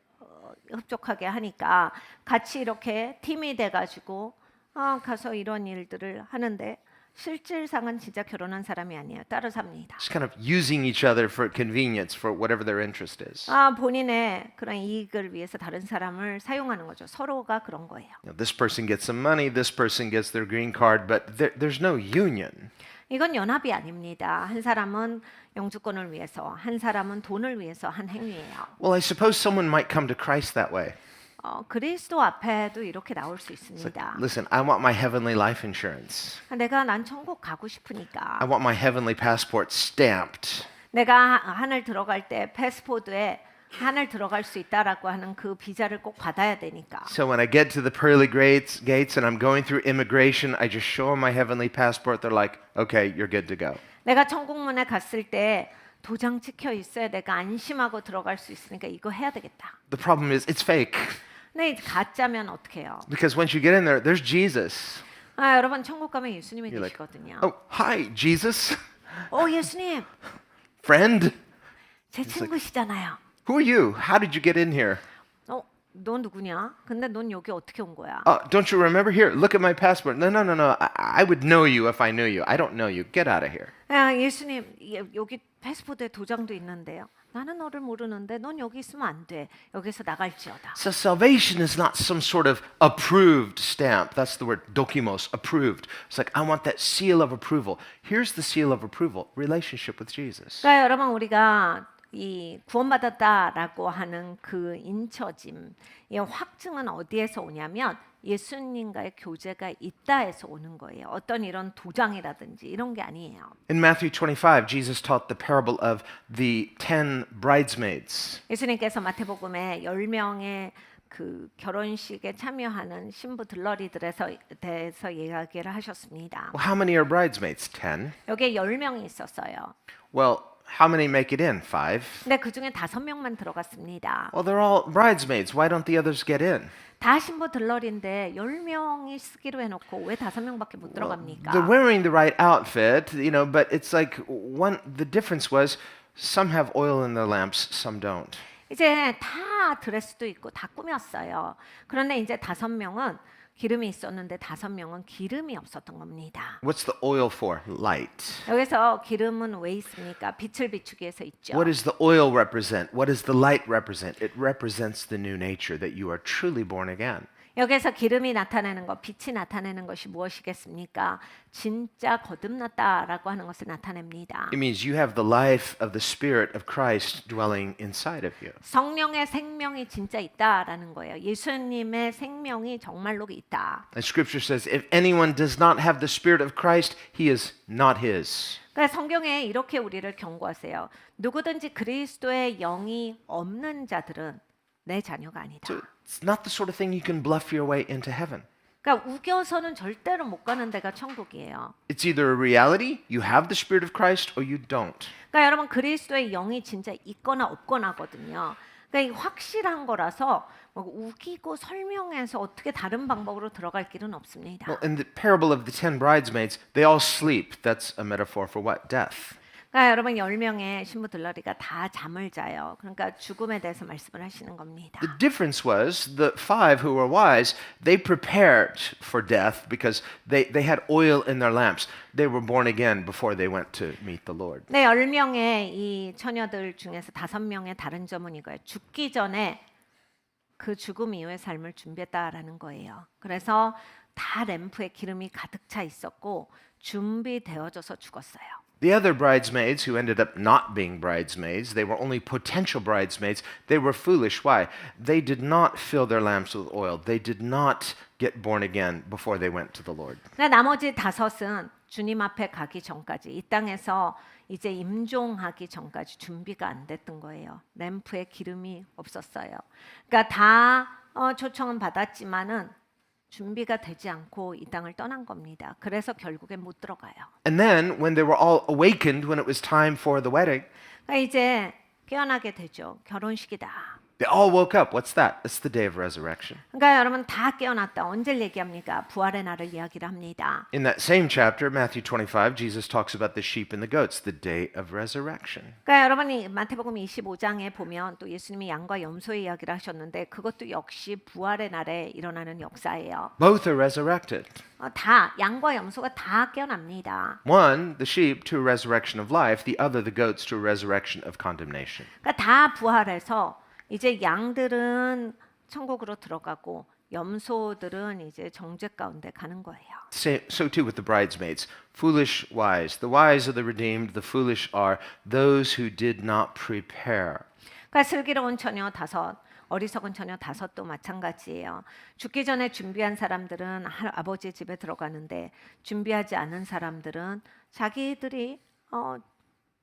흡족하게 하니까 같이 이렇게 팀이 돼가지고 가서 이런 일들을 하는데 실질상은 진짜 결혼한 사람이 아니에요. 따로 삽니다. Just kind of using each other for convenience for whatever their interest is. 본인의 그런 이익을 위해서 다른 사람을 사용하는 거죠. 서로가 그런 거예요. This person gets some money, this person gets their green card, but there's no union. 이건 연합이 아닙니다. 한 사람은 영주권을 위해서, 한 사람은 돈을 위해서 한 행위예요. Well, I suppose someone might come to Christ that way. 그리스도 앞에도 이렇게 나올 수 있습니다. Listen, I want my heavenly life insurance. 내가 난 천국 가고 싶으니까. I want my heavenly passport stamped. 내가 하늘 들어갈 때 패스포드에 하늘 들어갈 수 있다라고 하는 그 비자를 꼭 받아야 되니까. So when I get to the pearly gates and I'm going through immigration, I just show them my heavenly passport. They're like, okay, you're good to go. 내가 천국문에 갔을 때 도장 찍혀 있어야 내가 안심하고 들어갈 수 있으니까 이거 해야 되겠다. The problem is it's fake. 근데 가짜면 어떻게 해요? Because once you get in there, there's Jesus. 여러분 천국 가면 예수님이 You're like, 계시거든요. oh, hi, Jesus. 예수님, Friend, 제 친구시잖아요. who are you? How did you get in here? 너 누구냐? 근데 넌 여기 어떻게 온 거야? Don't you remember? Here, look at my passport. No. I would know you if I knew you. I don't know you. Get out of here. 예수님, 여기 패스포드에 도장도 있는데요. 나는 너를 모르는데 넌 여기 있으면 안 돼. 여기서 나갈지어다. So salvation is not some sort of approved stamp. That's the word dokimos, approved. It's like I want that seal of approval. Here's the seal of approval, relationship with Jesus. 그러니까 여러분 우리가 이 구원받았다라고 하는 그 인처짐, 이 확증은 어디에서 오냐면 예수님과의 교제가 있다에서 오는 거예요. 어떤 이런 도장이라든지 이런 게 아니에요. In Matthew 25, Jesus taught the parable of the 10 bridesmaids. 예수님께서 마태복음에 10명의 그 결혼식에 참여하는 신부 들러리들에서 대해서 이야기를 하셨습니다. Well, how many are bridesmaids? 10. 여기에 10명이 있었어요. Well, how many make it in? 5. 근데 그 중에 5명만 들어갔습니다. Well, they're all bridesmaids. Why don't the others get in? 다 신부 들러리인데 10명이 쓰기로 해놓고 왜 5명밖에 못 들어갑니까? They're wearing the right outfit, but it's like the difference was some have oil in their lamps, some don't. 이제 다 드레스도 있고 다 꾸몄어요. 그런데 이제 5명은 기름이 있었는데 5명은 기름이 없었던 겁니다. What's the oil for? Light. 여기서 기름은 왜 있습니까? 빛을 비추기 위해서 있죠. What does the oil represent? What does the light represent? It represents the new nature that you are truly born again. 여기서 기름이 나타내는 것, 빛이 나타내는 것이 무엇이겠습니까? 진짜 거듭났다라고 하는 것을 나타냅니다. It means you have the life of the Spirit of Christ dwelling inside of you. 성령의 생명이 진짜 있다라는 거예요. 예수님의 생명이 정말로 있다. And Scripture says, if anyone does not have the Spirit of Christ, he is not his. 그러니까 성경에 이렇게 우리를 경고하세요. 누구든지 그리스도의 영이 없는 자들은 내 자녀가 아니다. So it's not the sort of thing you can bluff your way into heaven. 그러니까 우겨서는 절대로 못 가는 데가 천국이에요. It's either a reality, you have the Spirit of Christ, or you don't. 그러니까 여러분 그리스도의 영이 진짜 있거나 없거나거든요. 그러니까 이 확실한 거라서 뭐 우기고 설명해서 어떻게 다른 방법으로 들어갈 길은 없습니다. Well, in the parable of the 10 bridesmaids, they all sleep. That's a metaphor for what? Death. 그러니까 여러분 10명의 신부 들러리가 다 잠을 자요. 그러니까 죽음에 대해서 말씀을 하시는 겁니다. The difference was the five who were wise, they prepared for death because they had oil in their lamps. They were born again before they went to meet the Lord. 네, 10명의 이 처녀들 중에서 5명의 다른 점은 이거예요. 죽기 전에 그 죽음 이후의 삶을 준비했다라는 거예요. 그래서 다 램프에 기름이 가득 차 있었고 준비되어져서 죽었어요. The other bridesmaids who ended up not being bridesmaids, they were only potential bridesmaids, they were foolish. Why? They did not fill their lamps with oil. They did not get born again before they went to the Lord. 나머지 5은 주님 앞에 가기 전까지 이 땅에서 이제 임종하기 전까지 준비가 안 됐던 거예요. 램프에 기름이 없었어요. 그러니까 다 초청은 받았지만은 준비가 되지 않고 이 땅을 떠난 겁니다. 그래서 결국엔 못 들어가요. And then when they were all awakened when it was time for the wedding, 그러니까 이제 깨어나게 되죠. 결혼식이다. they all woke up. What's that? It's the day of resurrection. 그러니까 여러분 다 깨어났다. 언제를 얘기합니까? 부활의 날을 이야기를 합니다. In that same chapter, Matthew 25, Jesus talks about the sheep and the goats, the day of resurrection. 그러니까 여러분이 마태복음 25장에 보면 또 예수님이 양과 염소의 이야기를 하셨는데 그것도 역시 부활의 날에 일어나는 역사예요. Both are resurrected. 다 양과 염소가 다 깨어납니다. One, the sheep, to a resurrection of life, the other, the goats, to a resurrection of condemnation. 그러니까 다 부활해서 이제 양들은 천국으로 들어가고 염소들은 이제 정죄 가운데 가는 거예요. So too with the bridesmaids. Foolish, wise. The wise are the redeemed, the foolish are those who did not prepare. 그러니까 슬기로운 처녀 5, 어리석은 처녀 5도 마찬가지예요. 죽기 전에 준비한 사람들은 아버지 집에 들어가는데 준비하지 않은 사람들은 자기들이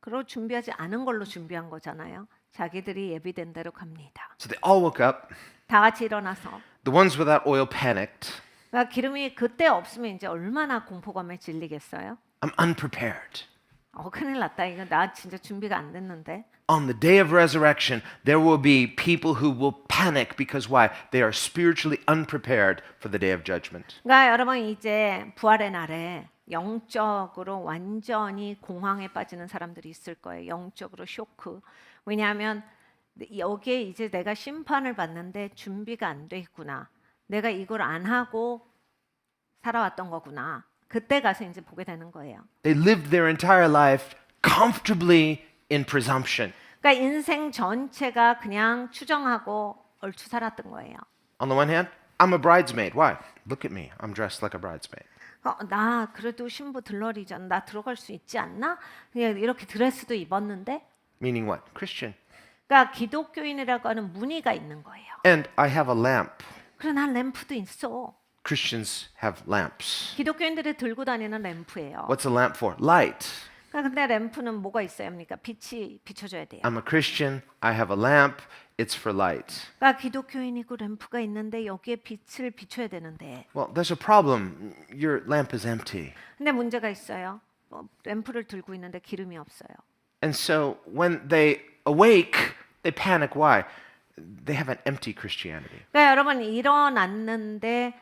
그걸 준비하지 않은 걸로 준비한 거잖아요. 자기들이 예비된 대로 갑니다. So they all woke up. 다 같이 일어나서 The ones without oil panicked. 그러니까 기름이 그때 없으면 이제 얼마나 공포감에 질리겠어요? I'm unprepared. 큰일 났다. 이거 나 진짜 준비가 안 됐는데. On the day of resurrection, there will be people who will panic because why? They are spiritually unprepared for the day of judgment. 그러니까 여러분 이제 부활의 날에 영적으로 완전히 공황에 빠지는 사람들이 있을 거예요. 영적으로 쇼크. 왜냐하면 여기에 이제 내가 심판을 받는데 준비가 안 돼 있구나. 내가 이걸 안 하고 살아왔던 거구나. 그때 가서 이제 보게 되는 거예요. They lived their entire life comfortably in presumption. 그러니까 인생 전체가 그냥 추정하고 얼추 살았던 거예요. On the one hand, I'm a bridesmaid. Why? Look at me. I'm dressed like a bridesmaid. 나 그래도 신부 들러리잖아. 나 들어갈 수 있지 않나? 그냥 이렇게 드레스도 입었는데. Meaning what? Christian. 그러니까 기독교인이라고 하는 무늬가 있는 거예요. And I have a lamp. 그래 난 램프도 있어. Christians have lamps. 기독교인들이 들고 다니는 램프예요. What's a lamp for? Light. 그러니까 근데 램프는 뭐가 있어야 합니까? 빛이 비춰줘야 돼요. I'm a Christian. I have a lamp. It's for light. 그러니까 기독교인이고 램프가 있는데 여기에 빛을 비춰야 되는데. Well, there's a problem. Your lamp is empty. 근데 문제가 있어요. 램프를 들고 있는데 기름이 없어요. And so when they awake, they panic. Why? They have an empty Christianity. 그러니까 여러분 일어났는데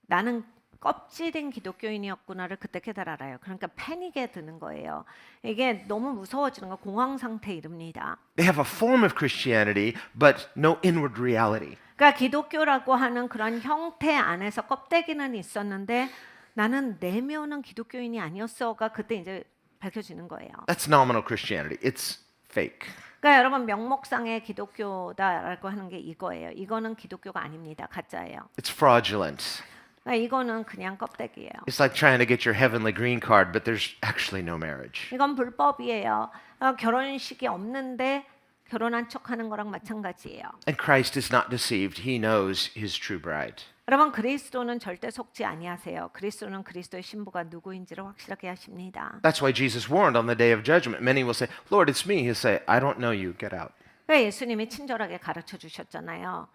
나는 껍질인 기독교인이었구나를 그때 깨달아요. 그러니까 패닉에 드는 거예요. 이게 너무 무서워지는 거 공황 상태 이릅니다. They have a form of Christianity, but no inward reality. 그러니까 기독교라고 하는 그런 형태 안에서 껍데기는 있었는데 나는 내면은 기독교인이 아니었어가 그때 이제 밝혀지는 거예요. That's nominal Christianity. It's fake. 그러니까 여러분 명목상의 기독교다라고 하는 게 이거예요. 이거는 기독교가 아닙니다. 가짜예요. It's fraudulent. 그러니까 이거는 그냥 껍데기예요. It's like trying to get your heavenly green card, but there's actually no marriage. 이건 불법이에요. 결혼식이 없는데 결혼한 척하는 거랑 마찬가지예요. And Christ is not deceived. He knows his true bride. 여러분 그리스도는 절대 속지 아니하세요. 그리스도는 그리스도의 신부가 누구인지를 확실하게 하십니다. That's why Jesus warned on the day of judgment. Many will say, Lord, it's me. He'll say, I don't know you. Get out. 그러니까 예수님이 친절하게 가르쳐 주셨잖아요.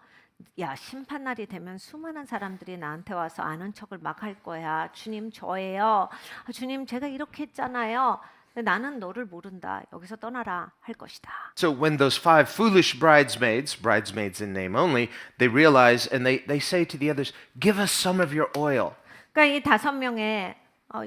야 심판 날이 되면 수많은 사람들이 나한테 와서 아는 척을 막 할 거야. 주님 저예요. 주님 제가 이렇게 했잖아요. 근데 나는 너를 모른다. 여기서 떠나라 할 것이다. So when those 5 foolish bridesmaids, bridesmaids in name only, they realize and they say to the others, give us some of your oil. 그러니까 이 5명의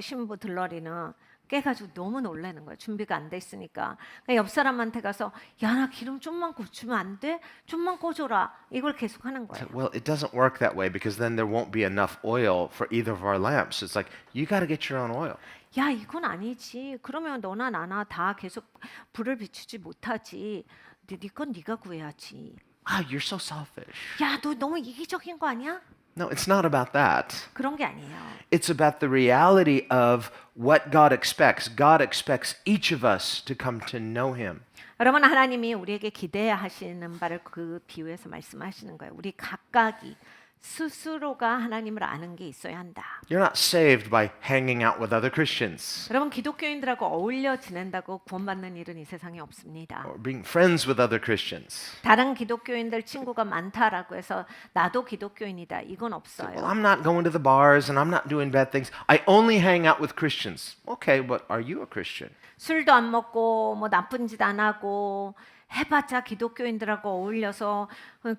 신부 들러리는 깨가지고 너무 놀라는 거예요. 준비가 안 돼 있으니까. 그러니까 옆 사람한테 가서 야, 나 기름 좀만 꽂으면 안 돼? 좀만 꽂아라. 이걸 계속 하는 거예요. Well, it doesn't work that way because then there won't be enough oil for either of our lamps. It's like, you got to get your own oil. 야, 이건 아니지. 그러면 너나 나나 다 계속 불을 비추지 못하지. 네 건 네가 구해야지. Ah, you're so selfish. 야, 너 너무 이기적인 거 아니야? No, it's not about that. 그런 게 아니에요. It's about the reality of what God expects. God expects each of us to come to know Him. 여러분, 하나님이 우리에게 기대하시는 바를 그 비유에서 말씀하시는 거예요. 우리 각각이 스스로가 하나님을 아는 게 있어야 한다. You're not saved by hanging out with other Christians 여러분, 기독교인들하고 어울려 지낸다고 구원받는 일은 이 세상에 없습니다. or being friends with other Christians. 다른 기독교인들 친구가 많다라고 해서 나도 기독교인이다. 이건 Well, 없어요. I'm not going to the bars and I'm not doing bad things. I only hang out with Christians. Okay, but are you a Christian? 술도 안 먹고 뭐 나쁜 짓 안 하고 해봤자 기독교인들하고 어울려서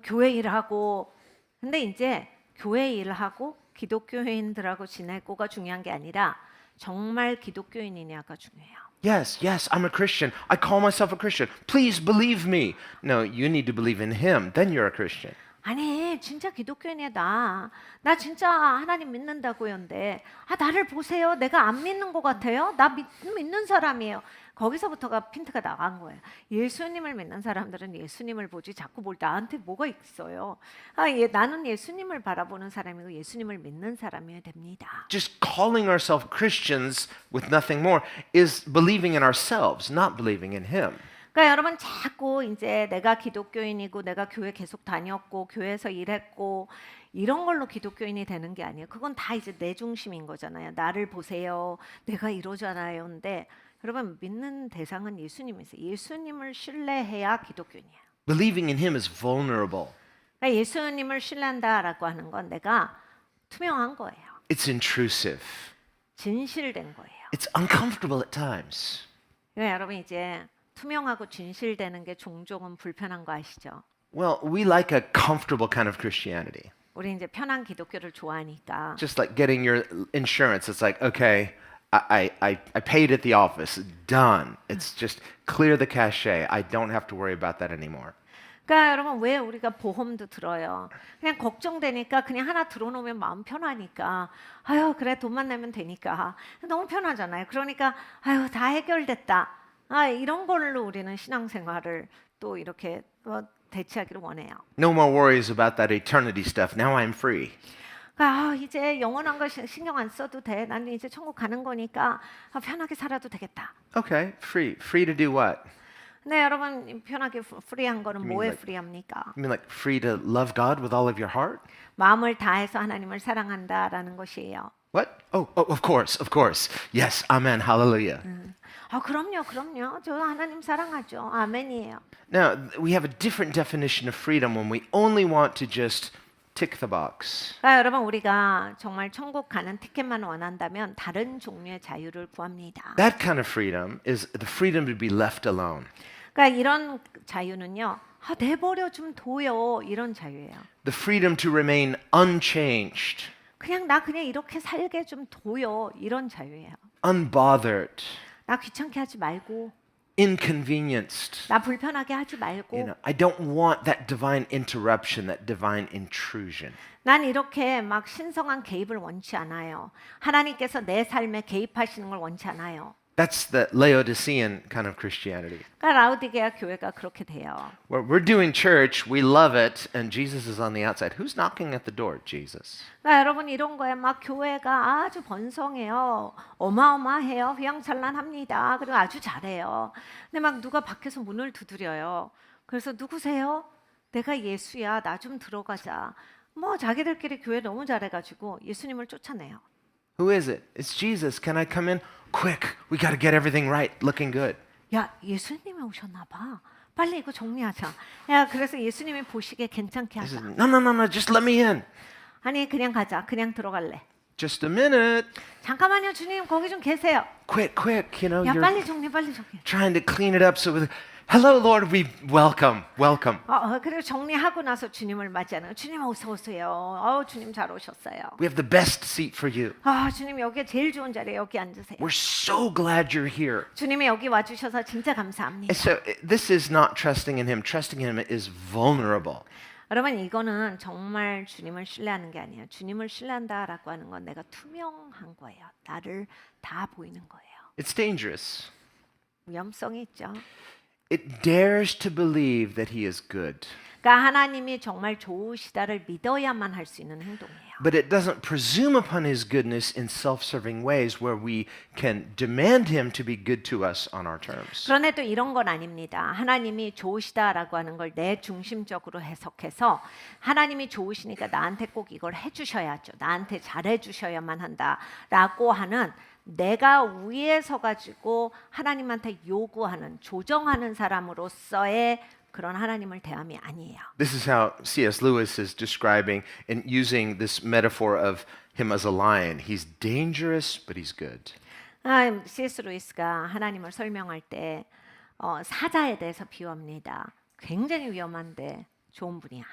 교회 일하고 근데 이제 교회 일하고 기독교인들하고 지내고가 중요한 게 아니라 정말 기독교인이냐가 중요해요. Yes, yes, I'm a Christian. I call myself a Christian. Please believe me. No, you need to believe in Him. Then you're a Christian. 아니 진짜 기독교인이야 나 진짜 하나님 믿는다고요. 근데 나를 보세요. 내가 안 믿는 것 같아요. 나 믿는 사람이에요. 거기서부터가 핀트가 나간 거예요. 예수님을 믿는 사람들은 예수님을 보지 자꾸 뭘 나한테 뭐가 있어요. 나는 예수님을 바라보는 사람이고 예수님을 믿는 사람이어야 됩니다. Just calling ourselves Christians with nothing more is believing in ourselves, not believing in Him. 그러니까 여러분 자꾸 이제 내가 기독교인이고 내가 교회 계속 다녔고 교회에서 일했고 이런 걸로 기독교인이 되는 게 아니에요. 그건 다 이제 내 중심인 거잖아요. 나를 보세요. 내가 이러잖아요. 근데 여러분 믿는 대상은 예수님이세요. 예수님을 신뢰해야 기독교인이에요. Believing in Him is vulnerable. 그러니까 예수님을 신뢰한다라고 하는 건 내가 투명한 거예요. It's intrusive. 진실된 거예요. It's uncomfortable at times. 그러니까 여러분 이제 투명하고 진실되는 게 종종은 불편한 거 아시죠? Well, we like a comfortable kind of Christianity. 우리 이제 편한 기독교를 좋아하니까 Just like getting your insurance. It's like, okay, I paid at the office. Done. It's just clear the cachet. I don't have to worry about that anymore. 그러니까 여러분 왜 우리가 보험도 들어요? 그냥 걱정되니까 그냥 하나 들어놓으면 마음 편하니까 아유 그래 돈만 내면 되니까 너무 편하잖아요. 그러니까 아유 다 해결됐다. 이런 걸로 우리는 신앙생활을 또 이렇게 대체하기를 원해요. No more worries about that eternity stuff. Now I'm free. 그러니까 이제 영원한 거 신경 안 써도 돼. 나는 이제 천국 가는 거니까 편하게 살아도 되겠다. Okay, free. Free to do what? 네, 여러분 편하게 프리한 거는 뭐에 like- 프리합니까? You mean like free to love God with all of your heart? 마음을 다해서 하나님을 사랑한다라는 것이에요. What? Oh, of course, of course. Yes, amen, hallelujah. 그럼요. 저 하나님 사랑하죠. 아멘이에요. Now, we have a different definition of freedom when we only want to just tick the box. 그러니까 여러분 우리가 정말 천국 가는 티켓만 원한다면 다른 종류의 자유를 구합니다. That kind of freedom is the freedom to be left alone. 그러니까 이런 자유는요. 내버려 좀 둬요. 이런 자유예요. The freedom to remain unchanged, 그냥 이렇게 살게 좀 둬요. 이런 자유예요. unbothered, 나 귀찮게 하지 말고 inconvenienced. 나 불편하게 하지 말고 I don't want that divine interruption, that divine intrusion. 난 이렇게 막 신성한 개입을 원치 않아요. 하나님께서 내 삶에 개입하시는 걸 원치 않아요. That's the Laodicean kind of Christianity. 그러니까 라우디게아 교회가 그렇게 돼요. Where we're doing church, we love it, and Jesus is on the outside. Who's knocking at the door? Jesus. 그러니까 여러분 이런 거에 막 교회가 아주 번성해요. 어마어마해요. 휘황찬란합니다. 그리고 아주 잘해요. 근데 막 누가 밖에서 문을 두드려요. 그래서 누구세요? 내가 예수야. 나 좀 들어가자. 뭐 자기들끼리 교회 너무 잘해가지고 예수님을 쫓아내요. Who is it? It's Jesus. Can I come in? Quick, we got to get everything right, looking good. 야, 예수님이 오셨나 봐. 빨리 이거 정리하자. 야, 그래서 예수님이 보시기에 괜찮게 He 하자. says, no, just let me in. 아니, 그냥 가자. 그냥 들어갈래. Just a minute. 잠깐만요, 주님. 거기 좀 계세요. Quick, you know, 야, you're 빨리 정리. trying to clean it up so Hello, Lord, we welcome, welcome. 그리고 정리하고 나서 주님을 맞이하는 주님 어서 오세요. 주님 잘 오셨어요. We have the best seat for you. 주님 여기 제일 좋은 자리에 여기 앉으세요. We're so glad you're here. 주님이 여기 와주셔서 진짜 감사합니다. And so this is not trusting in him. Trusting in him is vulnerable. 여러분 이거는 정말 주님을 신뢰하는 게 아니에요. 주님을 신뢰한다라고 하는 건 내가 투명한 거예요. 나를 다 보이는 거예요. It's dangerous. 위험성이 있죠. It dares to believe that he is good. 그러니까 하나님이 정말 좋으시다를 믿어야만 할 수 있는 행동이에요. But it doesn't presume upon his goodness in self-serving ways where we can demand him to be good to us on our terms. 그런데 또 이런 건 아닙니다. 하나님이 좋으시다라고 하는 걸 내 중심적으로 해석해서 하나님이 좋으시니까 나한테 꼭 이걸 해주셔야죠. 나한테 잘해주셔야만 한다라고 하는 내가 위에 서가지고 하나님한테 요구하는 조정하는 사람으로서의 그런 하나님을 대함이 아니에요. This is how C.S. Lewis is describing and using this metaphor of him as a lion. He's dangerous, but he's good. C.S. 루이스가 하나님을 설명할 때 사자에 대해서 비유합니다. 굉장히 위험한데 좋은 분이야.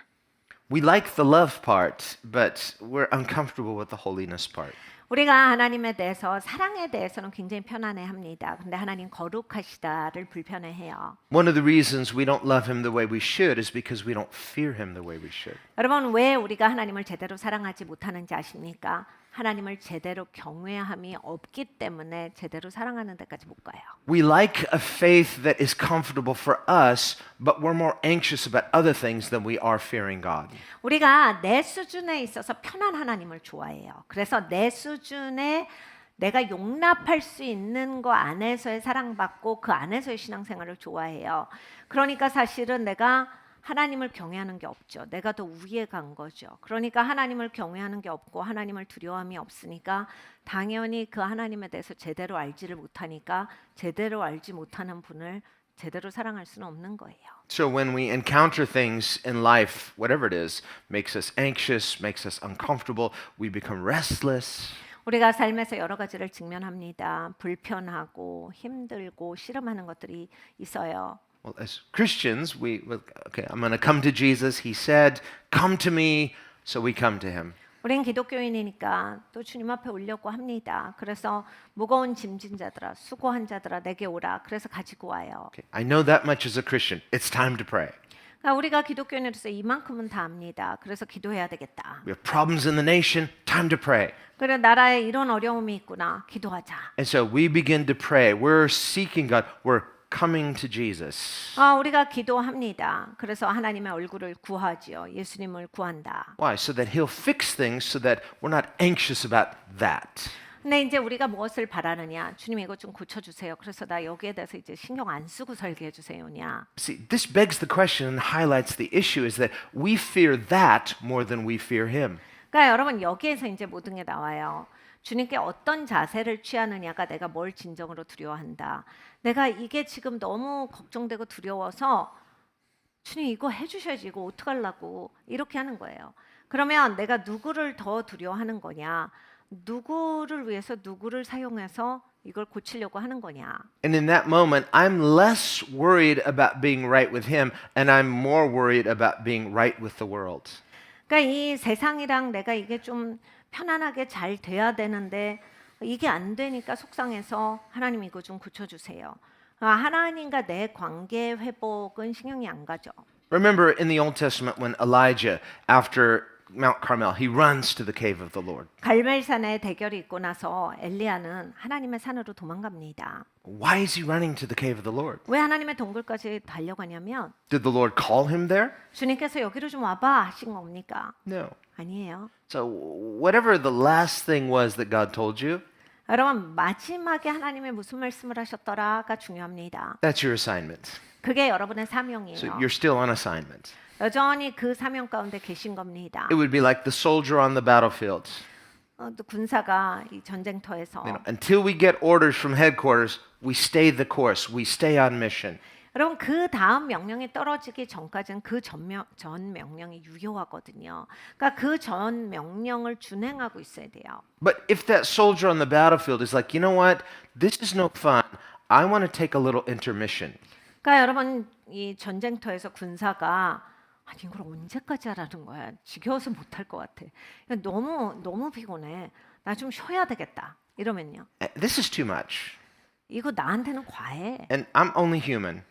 We like the love part, but we're uncomfortable with the holiness part. 우리가 하나님에 대해서 사랑에 대해서는 굉장히 편안해합니다. 근데 하나님 거룩하시다를 불편해해요. One of the reasons we don't love him the way we should is because we don't fear him the way we should. 여러분 왜 우리가 하나님을 제대로 사랑하지 못하는지 아십니까? 하나님을 제대로 경외함이 없기 때문에 제대로 사랑하는 데까지 못 가요. We like a faith that is comfortable for us, but we're more anxious about other things than we are fearing God. 우리가 내 수준에 있어서 편한 하나님을 좋아해요. 그래서 내 수준에 내가 용납할 수 있는 거 안에서의 사랑받고 그 안에서의 신앙생활을 좋아해요. 그러니까 사실은 내가 하나님을 경외하는 게 없죠. 내가 더 위에 간 거죠. 그러니까 하나님을 경외하는 게 없고 하나님을 두려움이 없으니까 당연히 그 하나님에 대해서 제대로 알지를 못하니까 제대로 알지 못하는 분을 제대로 사랑할 수는 없는 거예요. So when we encounter things in life, whatever it is, makes us anxious, makes us uncomfortable, we become restless. 우리가 삶에서 여러 가지를 직면합니다. 불편하고 힘들고 씨름하는 것들이 있어요. Well, as Christians, okay, I'm going to come to Jesus. He said, "Come to me." So we come to him. 우린 기독교인이니까 또 주님 앞에 오려고 합니다. 그래서 무거운 짐진 자들아, 수고한 자들아 내게 오라. 그래서 가지고 와요. Okay, I know that much as a Christian. It's time to pray. 그러니까 우리가 기독교인으로서 이만큼은 다 압니다. 그래서 기도해야 되겠다. We have problems in the nation. Time to pray. 그래 나라에 이런 어려움이 있구나. 기도하자. And so we begin to pray. We're seeking God. We're coming to Jesus. 우리가 기도합니다. 그래서 하나님의 얼굴을 구하지요. 예수님을 구한다. Why? So that he'll fix things so that we're not anxious about that. 근데 이제 우리가 무엇을 바라느냐? 주님 이거 좀 고쳐주세요. 그래서 나 여기에 대해서 이제 신경 안 쓰고 살게 해주세요냐? See, this begs the question and highlights the issue is that we fear that more than we fear him. 그러니까 여러분 여기에서 이제 모든 게 나와요. 주님께 어떤 자세를 취하느냐가 내가 뭘 진정으로 두려워한다. 내가 이게 지금 너무 걱정되고 두려워서 주님 이거 해주셔야지 이거 어떡하려고 이렇게 하는 거예요. 그러면 내가 누구를 더 두려워하는 거냐? 누구를 위해서 누구를 사용해서 이걸 고치려고 하는 거냐? And in that moment, I'm less worried about being right with him and I'm more worried about being right with the world. 그러니까 이 세상이랑 내가 이게 좀 편안하게 잘 돼야 되는데 이게 안 되니까 속상해서 하나님 이거 좀 고쳐주세요. 하나님과 내 관계 회복은 신경이 안 가죠. Remember in the Old Testament when Elijah, after Mount Carmel, he runs to the cave of the Lord. 갈멜산에 대결이 있고 나서 엘리야는 하나님의 산으로 도망갑니다. Why is he running to the cave of the Lord? 왜 하나님의 동굴까지 달려가냐면 Did the Lord call him there? 주님께서 여기로 좀 와봐 하신 겁니까? No. 아니에요. So whatever the last thing was that God told you, 여러분 마지막에 하나님의 무슨 말씀을 하셨더라가 중요합니다. that's your assignment. 그게 여러분의 So 사명이에요. you're still on assignment. 여전히 그 사명 가운데 계신 겁니다. It would be like the soldier on the battlefield. 또 군사가 이 전쟁터에서 Until we get orders from headquarters, we stay the course. We stay on mission. 여러분 그 다음 명령이 떨어지기 전까지는 그 전 명령이 유효하거든요. 그러니까 그 전 명령을 준행하고 있어야 돼요. But if that soldier on the battlefield is like, you know what, this is no fun. I want to take a little intermission. 그러니까 여러분 이 전쟁터에서 군사가 아니 이걸 언제까지 하라는 거야. 지겨워서 못할 것 같아. 너무 피곤해. 나 좀 쉬어야 되겠다. 이러면요. This is too much. 이거 나한테는 과해. And I'm only human.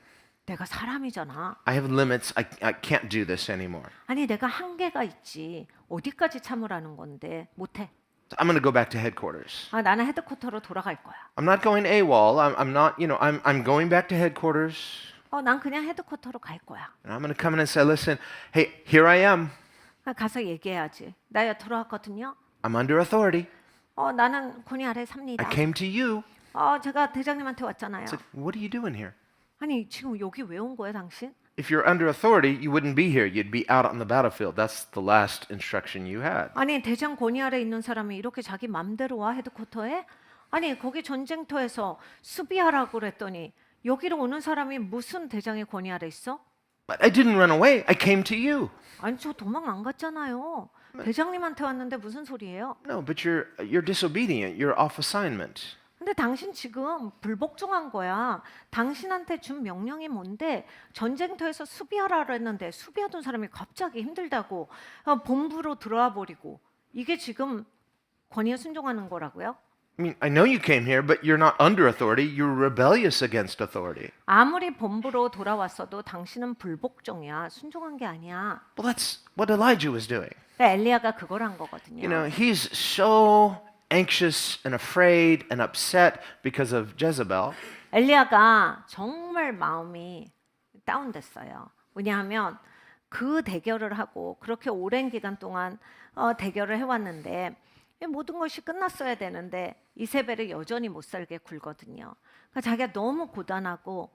내가 사람이잖아. I have limits. I can't do this anymore. 아니 내가 한계가 있지. 어디까지 참으라는 건데 못해. So I'm going to go back to headquarters. 아, 나는 헤드쿼터로 돌아갈 거야. I'm not going AWOL. I'm not, I'm going back to headquarters. 난 그냥 헤드쿼터로 갈 거야. And I'm going to come in and say, listen, hey, here I am. 가서 얘기해야지. 나 들어왔거든요. I'm under authority. 나는 권위 아래 삽니다. I came to you. 제가 대장님한테 왔잖아요. I said, what are you doing here? 아니 지금 여기 왜 온 거야 당신? If you're under authority, you wouldn't be here. You'd be out on the battlefield. That's the last instruction you had. 아니 대장 권위 아래 있는 사람이 이렇게 자기 맘대로 와 헤드쿼터에? 아니 거기 전쟁터에서 수비하라고 그랬더니 여기로 오는 사람이 무슨 대장의 권위 아래 있어? But I didn't run away. I came to you. 아니 저 도망 안 갔잖아요. 대장님한테 왔는데 무슨 소리예요? No, but you're disobedient. You're off assignment. 근데 당신 지금 불복종한 거야. 당신한테 준 명령이 뭔데 전쟁터에서 수비하라 그랬는데 수비하던 사람이 갑자기 힘들다고 본부로 들어와 버리고 이게 지금 권위에 순종하는 거라고요? I mean, I know you came here, but you're not under authority. You're rebellious against authority. 아무리 본부로 돌아왔어도 당신은 불복종이야. 순종한 게 아니야. Well, that's what Elijah was doing. 그러니까 엘리야가 그걸 한 거거든요. You know, he's so anxious and afraid and upset because of Jezebel. 엘리야가 정말 마음이 다운됐어요. 왜냐하면 그 대결을 하고 그렇게 오랜 기간 동안 대결을 해왔는데 모든 것이 끝났어야 되는데 이세벨을 여전히 못 살게 굴거든요. 그러니까 자기가 너무 고단하고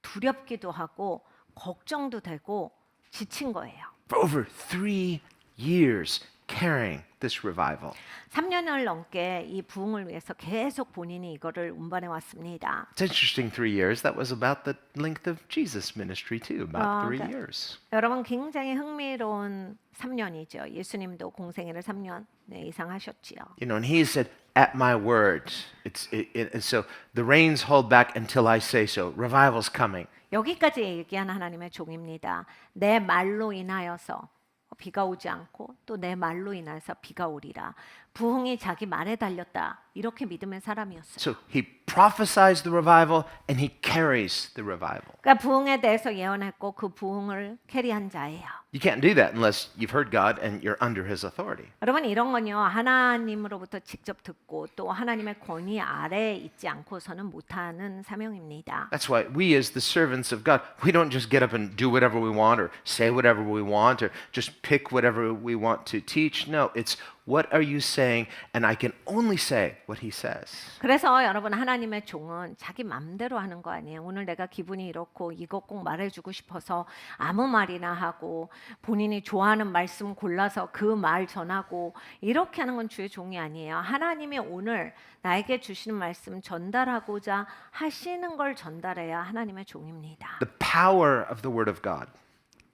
두렵기도 하고 걱정도 되고 지친 거예요. For over 3 years carrying this revival. 3년을 넘게 이 부흥을 위해서 계속 본인이 이거를 운반해 왔습니다. It's interesting 3 years. That was about the length of Jesus' ministry too, about 3 okay. years. 여러분 굉장히 흥미로운 3년이죠. 예수님도 공생애를 3년 이상 하셨지요. You know, and he said, at my word. And so the rains hold back until I say so. Revival's coming. 여기까지 얘기한 하나님의 종입니다. 내 말로 인하여서 비가 오지 않고 또 내 말로 인해서 비가 오리라. 부흥이 자기 말에 달렸다. 이렇게 믿음의 사람이었어요. So he prophesies the revival and he carries the revival. 그러니까 부흥에 대해서 예언했고 그 부흥을 캐리한 자예요. You can't do that unless you've heard God and you're under his authority. 여러분 이런 건요. 하나님으로부터 직접 듣고 또 하나님의 권위 아래에 있지 않고서는 못하는 사명입니다. That's why we as the servants of God, we don't just get up and do whatever we want or say whatever we want or just pick whatever we want to teach. No, it's what are you saying? And I can only say what he says. 그래서 여러분 하나님의 종은 자기 맘대로 하는 거 아니에요. 오늘 내가 기분이 이렇고 이거 꼭 말해주고 싶어서 아무 말이나 하고 본인이 좋아하는 말씀 골라서 그 말 전하고 이렇게 하는 건 주의 종이 아니에요. 하나님이 오늘 나에게 주시는 말씀 전달하고자 하시는 걸 전달해야 하나님의 종입니다. The power of the word of God.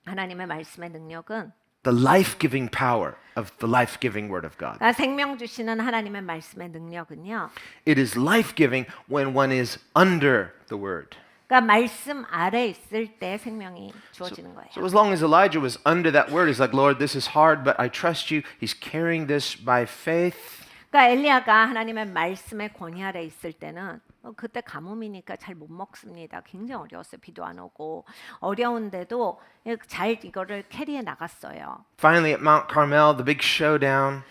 하나님의 말씀의 능력은 The life-giving power of the life-giving word of God. 생명 주시는 하나님의 말씀의 능력은요. It is life-giving when one is under the word. 그러니까 말씀 아래 있을 때 생명이 주어지는 거예요. So as long as Elijah was under that word, he's like, Lord, this is hard, but I trust you. He's carrying this by faith. 그러니까 엘리야가 하나님의 말씀의 권위 아래 있을 때는 그때 가뭄이니까 잘 못 먹습니다. 굉장히 어려웠어요. 비도 안 오고 어려운데도 잘 이거를 캐리해 나갔어요. Finally at Mount Carmel, the big showdown.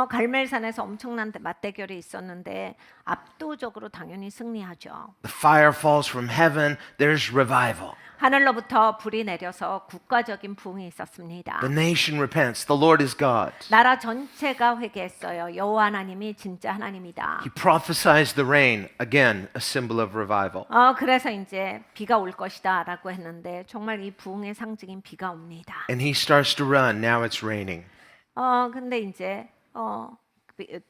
갈멜산에서 엄청난 맞대결이 있었는데 압도적으로 당연히 승리하죠. The fire falls from heaven. There's revival. 하늘로부터 불이 내려서 국가적인 부흥이 있었습니다. The nation repents. The Lord is God. 나라 전체가 회개했어요. 여호와 하나님이 진짜 하나님이다. He prophesies the rain. Again, a symbol of revival. 그래서 이제 비가 올 것이다라고 했는데 정말 이 부흥의 상징인 비가 옵니다. And he starts to run. Now it's raining. 근데 이제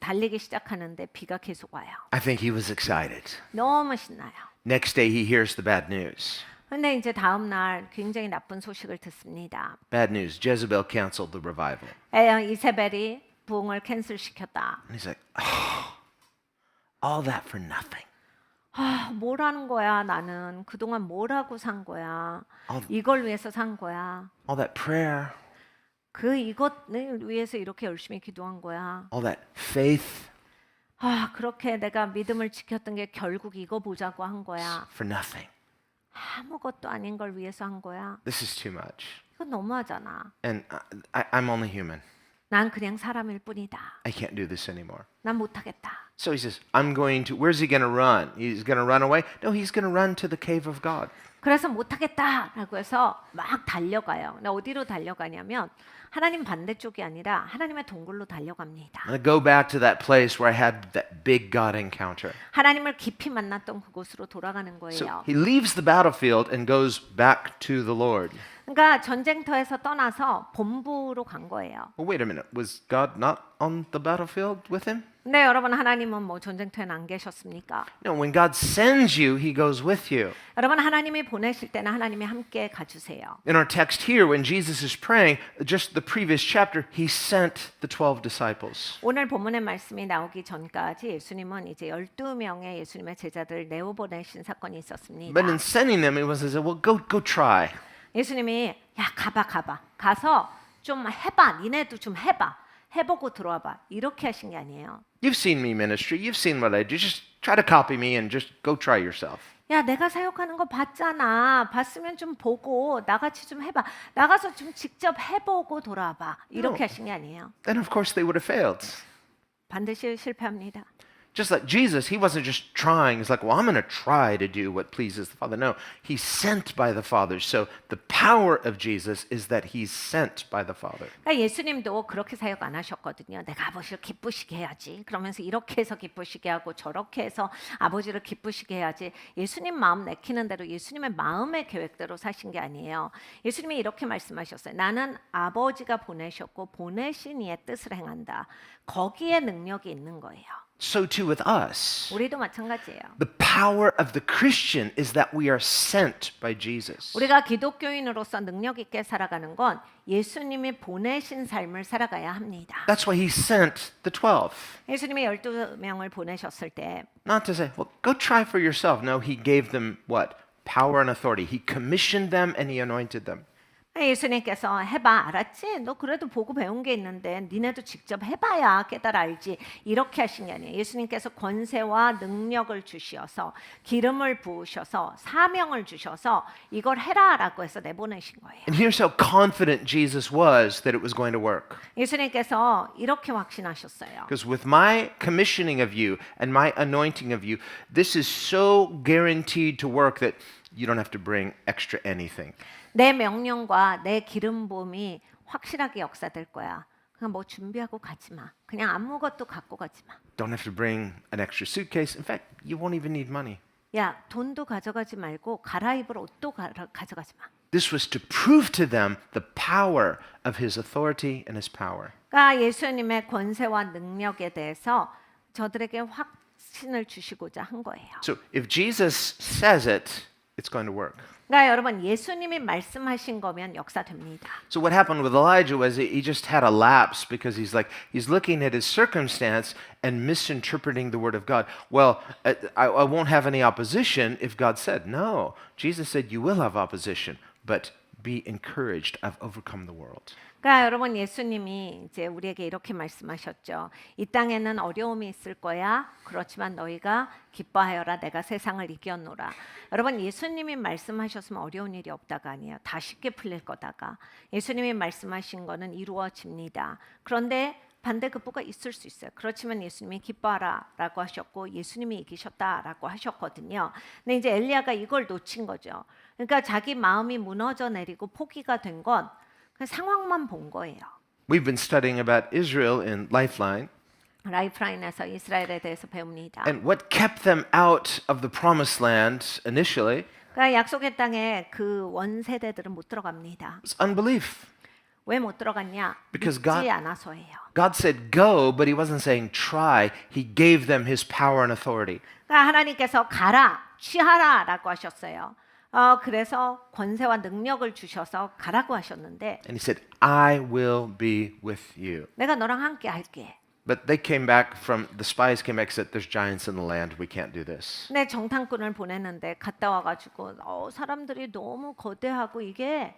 달리기 시작하는데 비가 계속 와요. I think he was excited. 너무 신나요. Next day, he hears the bad news. 근데 이제 다음 날 굉장히 나쁜 소식을 듣습니다. Bad news. Jezebel canceled the revival. 이세벨이 부흥을 캔슬시켰다. And he's like, oh, all that for nothing. 뭘 하는 거야 나는. 그동안 뭘 하고 산 거야. 이걸 위해서 산 거야. All that prayer, 이것을 위해서 이렇게 열심히 기도한 거야. all that faith 그렇게 내가 믿음을 지켰던 게 결국 이거 보자고 한 거야. for nothing. 아무것도 아닌 걸 위해서 한 거야. This is too much. 이건 너무하잖아. And I'm only human. 난 그냥 사람일 뿐이다. I can't do this anymore. 난 못하겠다. So he says, I'm going to, where's he going to run? He's going to run away? No, he's going to run to the cave of God. 그래서 못하겠다라고 해서 막 달려가요. 근데 어디로 달려가냐면 하나님 반대쪽이 아니라 하나님의 동굴로 달려갑니다. I'm going to go back to that place where I had that big God encounter. 하나님을 깊이 만났던 그곳으로 돌아가는 So 거예요. he leaves the battlefield and goes back to the Lord. 그러니까 전쟁터에서 떠나서 본부로 간 거예요. Well, wait a minute. Was God not on the battlefield with him? 근데 여러분 하나님은 뭐 전쟁터에 안 계셨습니까? No, when God sends you, he goes with you. 여러분 하나님이 보내실 때는 하나님이 함께 가주세요. In our text here, when Jesus is praying, just the previous chapter, he sent the 12 disciples. 오늘 본문의 말씀이 나오기 전까지 예수님은 이제 12명의 예수님의 제자들을 내어보내신 사건이 있었습니다. But in sending them, it was as well, go try. 예수님이 야 가봐 가서 좀 해봐 니네도 좀 해보고 들어와봐 이렇게 하신 게 아니에요. You've seen me ministry. You've seen what I do. Just try to copy me and just go try yourself. 야 내가 사역하는 거 봤잖아. 봤으면 좀 보고 나같이 좀 해봐. 나가서 좀 직접 해보고 돌아와봐 이렇게 하신 게 아니에요. Then of course they would have failed. 반드시 실패합니다. Just like Jesus, he wasn't just trying. It's like, well, I'm going to try to do what pleases the Father. No, he's sent by the Father. So the power of Jesus is that he's sent by the Father. 그러니까 예수님도 그렇게 사역 안 하셨거든요. 내가 아버지를 기쁘시게 해야지. 그러면서 이렇게 해서 기쁘시게 하고 저렇게 해서 아버지를 기쁘시게 해야지. 예수님 마음 내키는 대로 예수님의 마음의 계획대로 사신 게 아니에요. 예수님이 이렇게 말씀하셨어요. 나는 아버지가 보내셨고 보내신 이의 뜻을 행한다. 거기에 능력이 있는 거예요. So too with us. 우리도 마찬가지예요. The power of the Christian is that we are sent by Jesus. 우리가 기독교인으로서 능력 있게 살아가는 건 예수님이 보내신 삶을 살아가야 합니다. That's why he sent the 12. 예수님이 12명을 보내셨을 때 Not to say, well, go try for yourself. No, he gave them what? Power and authority. He commissioned them and he anointed them. 예수님께서 해봐 알았지? 너 그래도 보고 배운 게 있는데 니네도 직접 해봐야 깨달아 알지 이렇게 하신 게 아니에요. 예수님께서 권세와 능력을 주시어서 기름을 부으셔서 사명을 주셔서 이걸 해라라고 해서 내보내신 거예요. And here's how confident Jesus was that it was going to work. 예수님께서 이렇게 확신하셨어요. Because with my commissioning of you and my anointing of you, this is so guaranteed to work that you don't have to bring extra anything. 내 명령과 내 기름 부음이 확실하게 역사될 거야. 그냥 뭐 준비하고 가지 마. 그냥 아무것도 갖고 가지 마. Don't have to bring an extra suitcase. In fact, you won't even need money. 야, 돈도 가져가지 말고 갈아입을 옷도 가져가지 마. This was to prove to them the power of his authority and his power. 그러니까 예수님의 권세와 능력에 대해서 저들에게 확신을 주시고자 한 거예요. So if Jesus says it, it's going to work. 그러니까 여러분 예수님이 말씀하신 거면 역사됩니다. So what happened with Elijah was he just had a lapse because he's looking at his circumstance and misinterpreting the word of God. Well, I won't have any opposition if God said no. Jesus said you will have opposition, but be encouraged. I've overcome the world. 그러니까 여러분 예수님이 이제 우리에게 이렇게 말씀하셨죠. 이 땅에는 어려움이 있을 거야. 그렇지만 너희가 기뻐하여라. 내가 세상을 이겼노라. 여러분 예수님이 말씀하셨으면 어려운 일이 없다가 아니에요. 다 쉽게 풀릴 거다가. 예수님이 말씀하신 거는 이루어집니다. 그런데 반대급부가 있을 수 있어요. 그렇지만 예수님이 기뻐하라라고 하셨고 예수님이 이기셨다라고 하셨거든요. 근데 이제 엘리야가 이걸 놓친 거죠. 그러니까 자기 마음이 무너져 내리고 포기가 된 건 그 상황만 본 거예요. We've been studying about Israel in Lifeline, 라이프라인에서 이스라엘에 대해서 배웁니다. and what kept them out of the promised land initially 그러니까 약속의 땅에 그 원세대들은 못 들어갑니다. was unbelief. 왜 못 들어갔냐? Because 믿지 God- 않아서예요. God said go, but he wasn't saying try. He gave them his power and authority. 그러니까 하나님께서 가라, 취하라라고 하셨어요. 그래서 권세와 능력을 주셔서 가라고 하셨는데 And he said, I will be with you. 내가 너랑 함께 할게. But they came back from, the spies came back and said, there's giants in the land. We can't do this. 네, 정탐꾼을 보냈는데 갔다 와가지고 사람들이 너무 거대하고 이게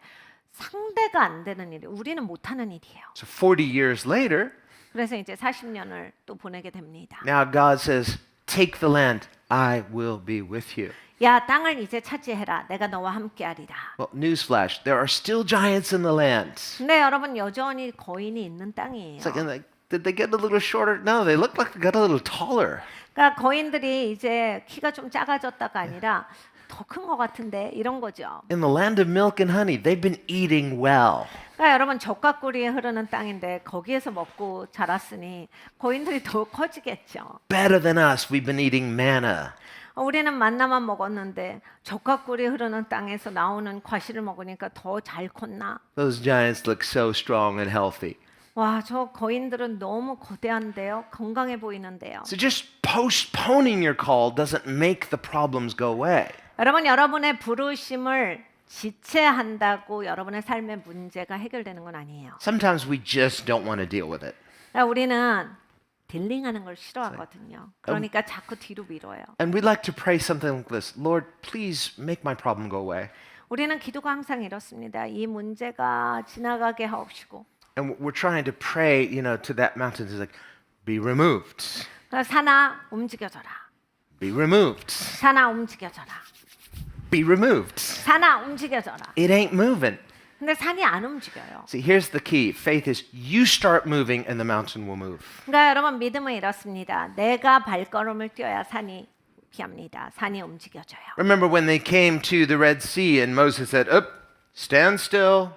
상대가 안 되는 일이 우리는 못하는 일이에요. So 40 years later, 그래서 이제 40년을 또 보내게 됩니다. now God says, take the land. I will be with you. 야, 땅을 이제 차지해라. 내가 너와 함께하리라. Well, newsflash, there are still giants in the land. 근데 여러분 여전히 거인이 있는 땅이에요. It's like, did they get a little shorter? No, they look like they got a little taller. 그러니까 거인들이 이제 키가 좀 작아졌다가 아니라 더 큰 것 같은데 이런 거죠. In the land of milk and honey, they've been eating well. 그러니까 여러분 젖과 꿀이 흐르는 땅인데 거기에서 먹고 자랐으니 거인들이 더 커지겠죠. Better than us, we've been eating manna. 우리는 만나만 먹었는데 젖과 꿀이 흐르는 땅에서 나오는 과실을 먹으니까 더 잘 컸나? Those giants look so strong and healthy. 와, 저 거인들은 너무 거대한데요. 건강해 보이는데요. So just postponing your call doesn't make the problems go away. 여러분, 여러분의 부르심을 지체한다고 여러분의 삶의 문제가 해결되는 건 아니에요. Sometimes we just don't want to deal with it. 그러니까 우리는 딜링하는 걸 싫어하거든요. 그러니까 자꾸 뒤로 미뤄요. And we'd like to pray something like this. Lord, please make my problem go away. 우리는 기도가 항상 이렇습니다. 이 문제가 지나가게 하옵시고. And we're trying to pray, to that mountain. It's like, be removed. 그러니까 산아 움직여져라. Be removed. 산아 움직여져라. Be removed. 산아 움직여져라. It ain't moving. 근데 산이 안 움직여요. See, here's the key. Faith is you start moving and the mountain will move. 그러니까 여러분 믿음은 이렇습니다. 내가 발걸음을 띄어야 산이 피합니다. 산이 움직여져요. Remember when they came to the Red Sea and Moses said, up, stand still.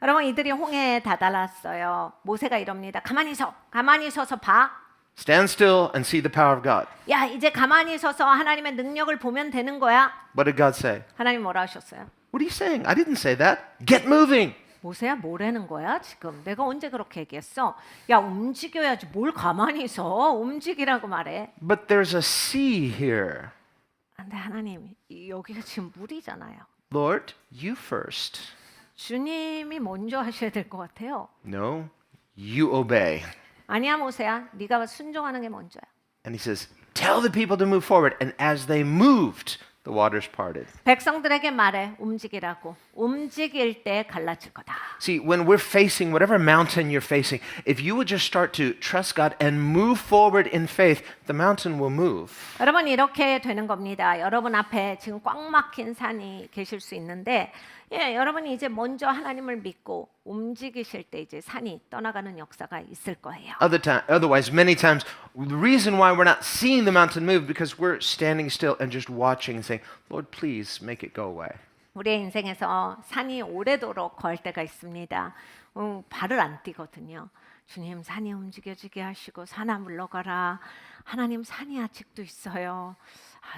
여러분 이들이 홍해에 다다랐어요. 모세가 이럽니다. 가만히 서서 봐. Stand still and see the power of God. 야, 이제 가만히 서서 하나님의 능력을 보면 되는 거야. What did God say? 하나님 뭐라 하셨어요? What are you saying? I didn't say that. Get moving. 모세야 뭐라는 거야 지금? 내가 언제 그렇게 얘기했어? 야, 움직여야지. 뭘 가만히 서? 움직이라고 말해. But there's a sea here. 근데 하나님 여기가 지금 물이잖아요. Lord, you first. 주님이 먼저 하셔야 될 것 같아요. No, you obey. 아니야 모세야, 네가 순종하는 게 먼저야. And he says, tell the people to move forward. And as they moved, the waters parted. 백성들에게 말해 움직이라고. 움직일 때 갈라질 거다. See, when we're facing whatever mountain you're facing, if you would just start to trust God and move forward in faith, the mountain will move. 여러분 이렇게 되는 겁니다. 여러분 앞에 지금 꽉 막힌 산이 계실 수 있는데, 여러분이 이제 먼저 하나님을 믿고 움직이실 때 이제 산이 떠나가는 역사가 있을 거예요. Otherwise, many times, the reason why we're not seeing the mountain move because we're standing still and just watching and saying, Lord, please make it go away. 우리의 인생에서 산이 오래도록 걸 때가 있습니다. 발을 안 띄거든요. 주님 산이 움직여지게 하시고 산아 물러가라. 하나님 산이 아직도 있어요.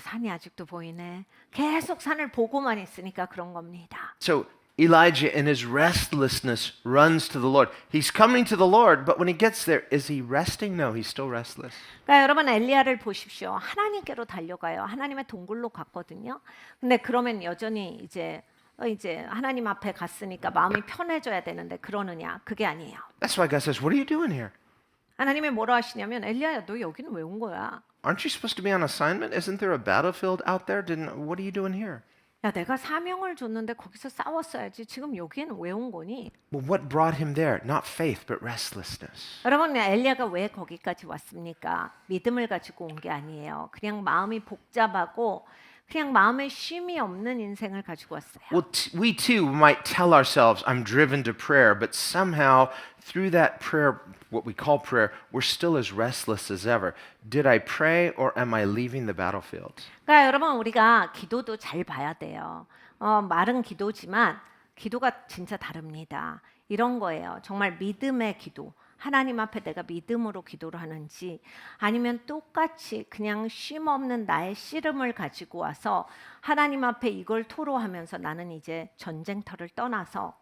산이 아직도 보이네. 계속 산을 보고만 있으니까 그런 겁니다. So Elijah in his restlessness runs to the Lord. He's coming to the Lord, but when he gets there, is he resting? No, he's still restless. 그러니까 여러분 엘리야를 보십시오. 하나님께로 달려가요. 하나님의 동굴로 갔거든요. 근데 그러면 여전히 이제 하나님 앞에 갔으니까 마음이 편해져야 되는데 그러느냐? 그게 아니에요. That's why God says, what are you doing here? 하나님이 뭐라 하시냐면 엘리야야 너 여기는 왜 온 거야? Aren't you supposed to be on assignment? Isn't there a battlefield out there? What are you doing here? 야 내가 사명을 줬는데 거기서 싸웠어야지. 지금 여기에는 왜 온 거니? Well, what brought him there? Not faith, but restlessness. 여러분 엘리야가 왜 거기까지 왔습니까? 믿음을 가지고 온 게 아니에요. 그냥 마음이 복잡하고 그냥 마음에 쉼이 없는 인생을 가지고 왔어요. Well, we too might tell ourselves, I'm driven to prayer, but somehow through that prayer, what we call prayer, we're still as restless as ever. Did I pray or am I leaving the battlefield? 그러니까 여러분 우리가 기도도 잘 봐야 돼요. 말은 기도지만 기도가 진짜 다릅니다. 이런 거예요. 정말 믿음의 기도. 하나님 앞에 내가 믿음으로 기도를 하는지 아니면 똑같이 그냥 쉼 없는 나의 씨름을 가지고 와서 하나님 앞에 이걸 토로하면서 나는 이제 전쟁터를 떠나서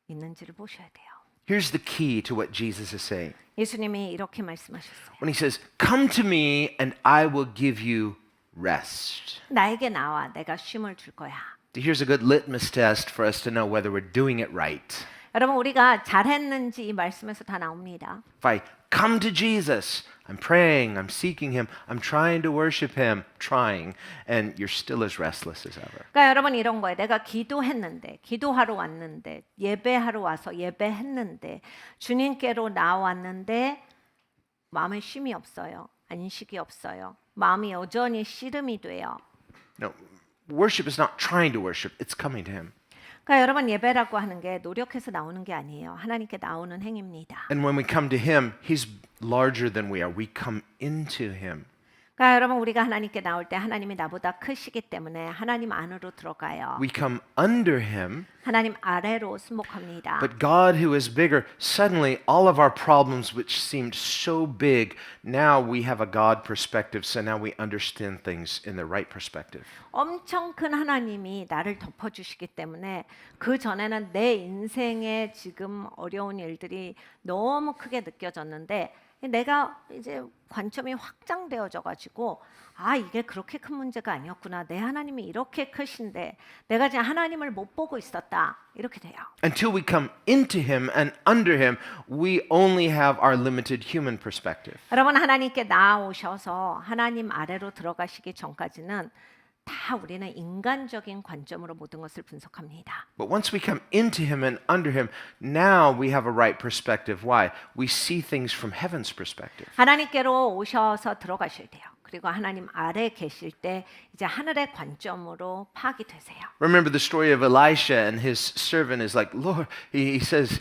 있는지를 보셔야 돼요. Here's the key to what Jesus is saying. 예수님이 이렇게 말씀하셨어요. When he says, come to me and I will give you rest. 나에게 나와 내가 쉼을 줄 거야. Here's a good litmus test for us to know whether we're doing it right. 여러분 우리가 잘했는지 이 말씀에서 다 나옵니다. If I come to Jesus, I'm praying, I'm seeking him, I'm trying to worship him, trying, and you're still as restless as ever. 그러니까 여러분 이런 거예요. 내가 기도했는데, 기도하러 왔는데, 예배하러 와서 예배했는데, 주님께로 나왔는데 마음에 쉼이 없어요. 안식이 없어요. 마음이 여전히 씨름이 돼요. No, worship is not trying to worship, it's coming to him. 그러니까 여러분 예배라고 하는 게 노력해서 나오는 게 아니에요. 하나님께 나오는 행위입니다. And when we come to him, he's larger than we are. We come into him. 그러니까 여러분 우리가 하나님께 나올 때 하나님이 나보다 크시기 때문에 하나님 안으로 들어가요. We come under him, 하나님 아래로 수목합니다. but God, who is bigger, suddenly all of our problems, which seemed so big, now we have a God perspective, so now we understand things in the right perspective. 엄청 큰 하나님이 나를 덮어주시기 때문에 그 전에는 내 인생에 지금 어려운 일들이 너무 크게 느껴졌는데 내가 이제 관점이 확장되어져 가지고 아 이게 그렇게 큰 문제가 아니었구나. 내 하나님이 이렇게 크신데 내가 지금 하나님을 못 보고 있었다. 이렇게 돼요. Until we come into him and under him, we only have our limited human perspective. 여러분 하나님께 나오셔서 하나님 아래로 들어가시기 전까지는 다 우리는 인간적인 관점으로 모든 것을 분석합니다. But once we come into him and under him, now we have a right perspective. Why? We see things from heaven's perspective. 하나님께로 오셔서 들어가실 때요. 그리고 하나님 아래 계실 때 이제 하늘의 관점으로 파악이 되세요. Remember the story of Elisha and his servant is like, Lord, he says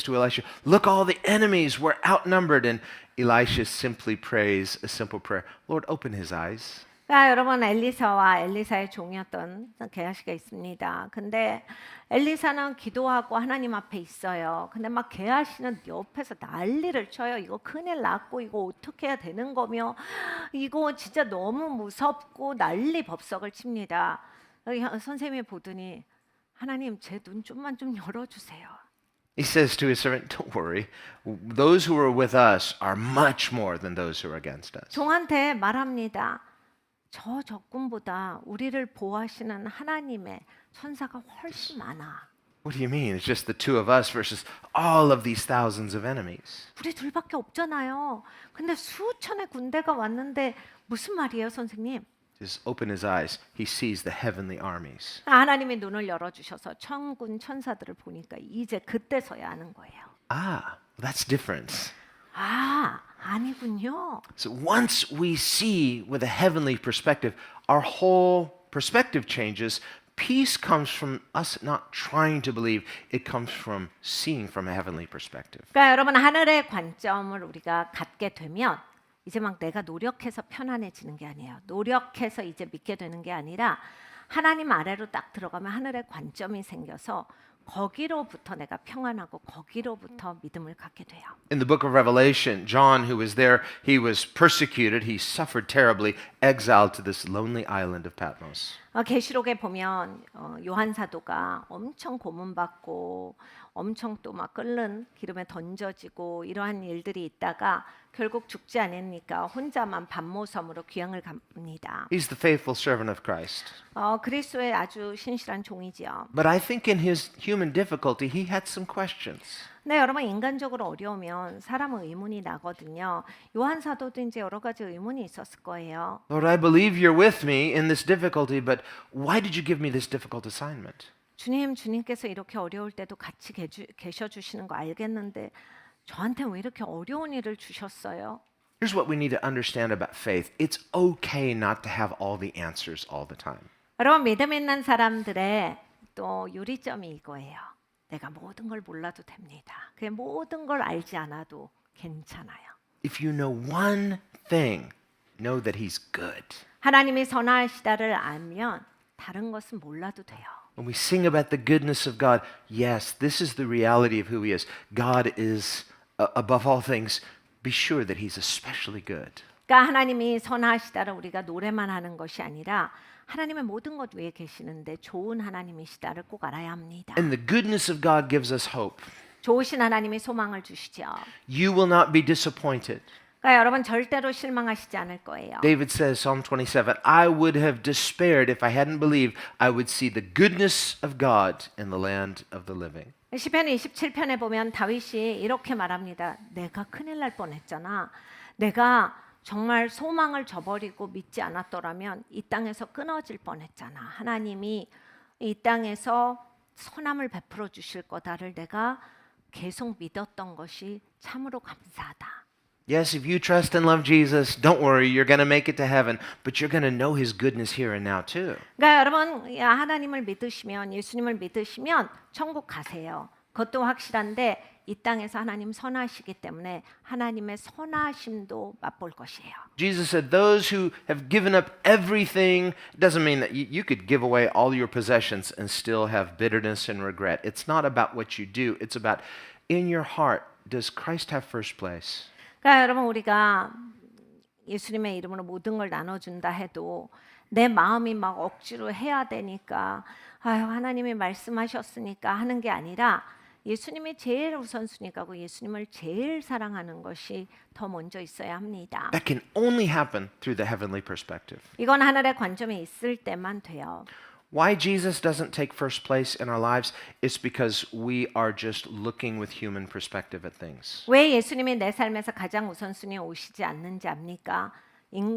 to Elisha, look, all the enemies were outnumbered. And Elisha simply prays a simple prayer, Lord, open his eyes. 그러니까 여러분 엘리사와 엘리사의 종이었던 게하시가 있습니다. 근데 엘리사는 기도하고 하나님 앞에 있어요. 근데 막 게하시는 옆에서 난리를 쳐요. 이거 큰일 났고 이거 어떻게 해야 되는 거며 이거 진짜 너무 무섭고 난리 법석을 칩니다. 선생님이 보더니 하나님 제 눈 좀만 좀 열어주세요. He says to his servant, don't worry. Those who are with us are much more than those who are against us. 종한테 말합니다. 저 적군보다 우리를 보호하시는 하나님의 천사가 훨씬 많아. What do you mean? It's just the two of us versus all of these thousands of enemies. 우리 둘밖에 없잖아요. 근데 수천의 군대가 왔는데 무슨 말이에요, 선생님? Just open his eyes. He sees the heavenly armies. 하나님이 눈을 열어주셔서 천군 천사들을 보니까 이제 그때서야 아는 거예요. Ah, that's different. 아, 아니군요. So once we see with a heavenly perspective, our whole perspective changes. Peace comes from us not trying to believe. It comes from seeing from a heavenly perspective. 그러니까 여러분 하늘의 관점을 우리가 갖게 되면 이제 막 내가 노력해서 편안해지는 게 아니에요. 노력해서 이제 믿게 되는 게 아니라 하나님 아래로 딱 들어가면 하늘의 관점이 생겨서 거기로부터 내가 평안하고 거기로부터 믿음을 갖게 돼요. In the book of Revelation, John, who was there, he was persecuted. He suffered terribly, exiled to this lonely island of Patmos. 계시록에 보면 요한 사도가 엄청 고문받고 엄청 또 막 끓는 기름에 던져지고 이러한 일들이 있다가 결국 죽지 않으니까 혼자만 반모섬으로 귀향을 갑니다. He's the faithful servant of Christ. 그리스도의 아주 신실한 종이지요. But I think in his human difficulty, he had some questions. 네, 여러분 인간적으로 어려우면 사람은 의문이 나거든요. 요한 사도도 이제 여러 가지 의문이 있었을 거예요. Lord, I believe you're with me in this difficulty, but why did you give me this difficult assignment? 주님께서 이렇게 어려울 때도 같이 계셔 주시는 거 알겠는데 저한테 왜 이렇게 어려운 일을 주셨어요? Here's what we need to understand about faith. It's okay not to have all the answers all the time. 여러분 믿음 있는 사람들의 또 유리점이 이거예요. 내가 모든 걸 몰라도 됩니다. 그 모든 걸 알지 않아도 괜찮아요. If you know one thing, know that he's good. 하나님이 선하시다를 알면 다른 것은 몰라도 돼요. When we sing about the goodness of God, yes, this is the reality of who he is. God is above all things. Be sure that he's especially good. 그러니까 하나님이 선하시다를 우리가 노래만 하는 것이 아니라 하나님의 모든 것 위에 계시는데 좋은 하나님이시다를 꼭 알아야 합니다. And the goodness of God gives us hope. 좋으신 하나님이 소망을 주시죠. You will not be disappointed. 그러니까 여러분 절대로 실망하시지 않을 거예요. David says, Psalm 27, I would have despaired if I hadn't believed I would see the goodness of God in the land of the living. 시편 27편에 보면 다윗이 이렇게 말합니다. 내가 큰일 날 뻔했잖아. 내가 정말 소망을 저버리고 믿지 않았더라면 이 땅에서 끊어질 뻔했잖아. 하나님이 이 땅에서 선함을 베풀어 주실 거다를 내가 계속 믿었던 것이 참으로 감사하다. Yes, if you trust and love Jesus, don't worry, you're going to make it to heaven, but you're going to know his goodness here and now too. 그러니까 여러분 하나님을 믿으시면 예수님을 믿으시면 천국 가세요. 그것도 확실한데 이 땅에서 하나님 선하시기 때문에 하나님의 선하심도 맛볼 것이에요. Jesus said, those who have given up everything, doesn't mean that you could give away all your possessions and still have bitterness and regret. It's not about what you do. It's about in your heart, does Christ have first place? 그러니까 여러분 우리가 예수님의 이름으로 모든 걸 나눠준다 해도 내 마음이 막 억지로 해야 되니까 아유 하나님이 말씀하셨으니까 하는 게 아니라 예수님이 제일 우선순위가고 예수님을 제일 사랑하는 것이 더 먼저 있어야 합니다. That can only happen through the heavenly perspective. 이건 하늘의 관점에 있을 때만 돼요. Why Jesus doesn't take first place in our lives is because we are just looking with human perspective at things. 왜 예수님이 내 삶에서 가장 우선순위에 오시지 않는지 압니까?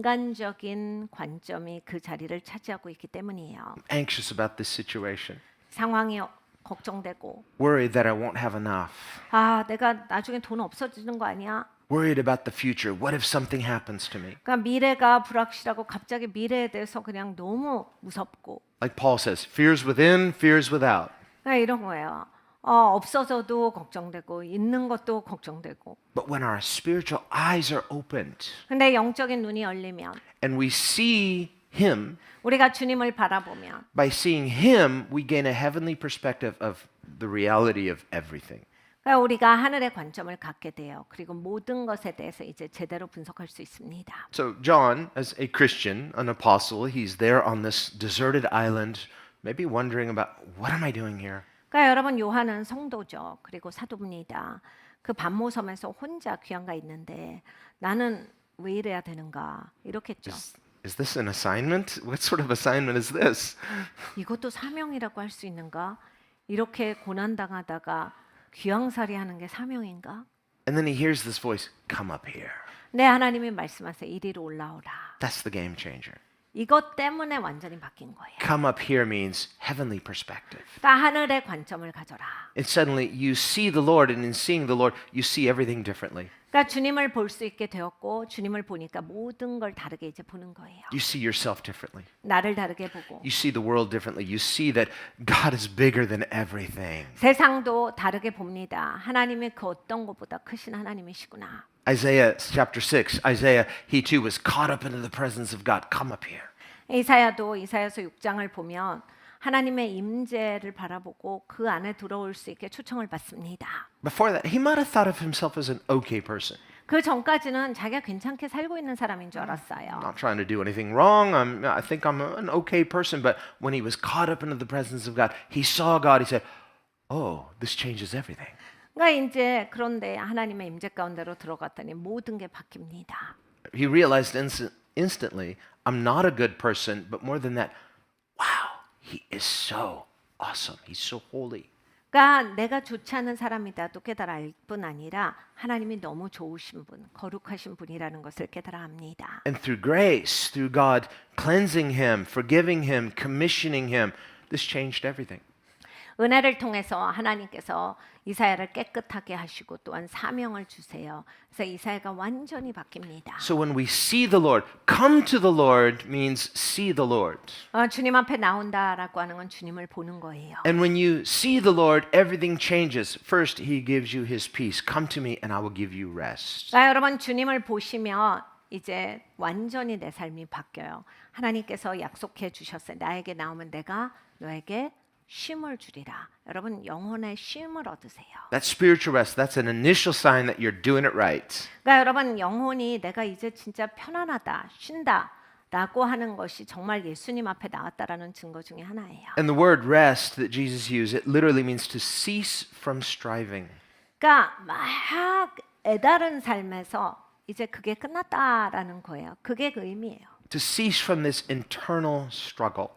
인간적인 관점이 그 자리를 차지하고 있기 때문이에요. I'm anxious about this situation. 상황이 걱정되고 Worried that I won't have enough. 아 내가 나중에 돈 없어지는 거 아니야? Worried about the future. What if something happens to me? 그러니까 미래가 불확실하고 갑자기 미래에 대해서 그냥 너무 무섭고 Like Paul says, fears within, fears without. 그러니까 이런 거예요. 없어져도 걱정되고 있는 것도 걱정되고. But when our spiritual eyes are opened 근데 영적인 눈이 열리면 and we see him, 우리가 주님을 바라보면 by seeing him, we gain a heavenly perspective of the reality of everything. 그러니까 우리가 하늘의 관점을 갖게 돼요. 그리고 모든 것에 대해서 이제 제대로 분석할 수 있습니다. So John, as a Christian, an apostle, he's there on this deserted island, maybe wondering about what am I doing here? 그러니까 여러분 요한은 성도죠. 그리고 사도입니다. 그 반모섬에서 혼자 귀환가 있는데 나는 왜 이래야 되는가 이렇겠죠. Is this an assignment? What sort of assignment is this? 이것도 사명이라고 할 수 있는가? 이렇게 고난 당하다가 귀황살이 하는 게 사명인가? And then he hears this voice, come up here. 네, 하나님이 말씀하세요. 이리로 올라오라. That's the game changer. 이것 때문에 완전히 바뀐 거예요. Come up here means heavenly perspective. 그러니까 하늘의 관점을 가져라. And suddenly you see the Lord, and in seeing the Lord, you see everything differently. 그러니까 주님을 볼 수 있게 되었고 주님을 보니까 모든 걸 다르게 이제 보는 거예요. You see yourself differently. 나를 다르게 보고 You see the world differently. You see that God is bigger than everything. 세상도 다르게 봅니다. 하나님이 그 어떤 것보다 크신 하나님이시구나. Isaiah chapter 6, Isaiah, he too was caught up into the presence of God. Come up here. 이사야도 이사야서 6장을 보면 하나님의 임재를 바라보고 그 안에 들어올 수 있게 초청을 받습니다. Before that, he might have thought of himself as an okay person. 그 전까지는 자기가 괜찮게 살고 있는 사람인 줄 알았어요. Not trying to do anything wrong. I think I'm an okay person. But when he was caught up into the presence of God, he saw God. He said, oh, this changes everything. 그러니까 이제 그런데 하나님의 임재 가운데로 들어갔더니 모든 게 바뀝니다. He realized instantly, I'm not a good person. But more than that, wow, he is so awesome. He's so holy. 그러니까 내가 좋지 않은 사람이다도 깨달아 알 뿐 아니라 하나님이 너무 좋으신 분, 거룩하신 분이라는 것을 깨달아 합니다. And through grace, through God cleansing him, forgiving him, commissioning him, this changed everything. 은혜를 통해서 하나님께서 이사야를 깨끗하게 하시고 또한 사명을 주세요. 그래서 이사야가 완전히 바뀝니다. So when we see the Lord, come to the Lord means see the Lord. 주님 앞에 나온다라고 하는 건 주님을 보는 거예요. And when you see the Lord, everything changes. First, he gives you his peace. Come to me and I will give you rest. 그러니까 여러분 주님을 보시면 이제 완전히 내 삶이 바뀌어요. 하나님께서 약속해 주셨어요. 나에게 나오면 내가 너에게 쉼을 주리라. 여러분 영혼의 쉼을 얻으세요. That's spiritual rest. That's an initial sign that you're doing it right. 그러니까 여러분 영혼이 내가 이제 진짜 편안하다, 쉰다라고 하는 것이 정말 예수님 앞에 나왔다라는 증거 중에 하나예요. And the word rest that Jesus used, it literally means to cease from striving. 그러니까 막 애다른 삶에서 이제 그게 끝났다라는 거예요. 그게 그 의미예요. To cease from this internal struggle.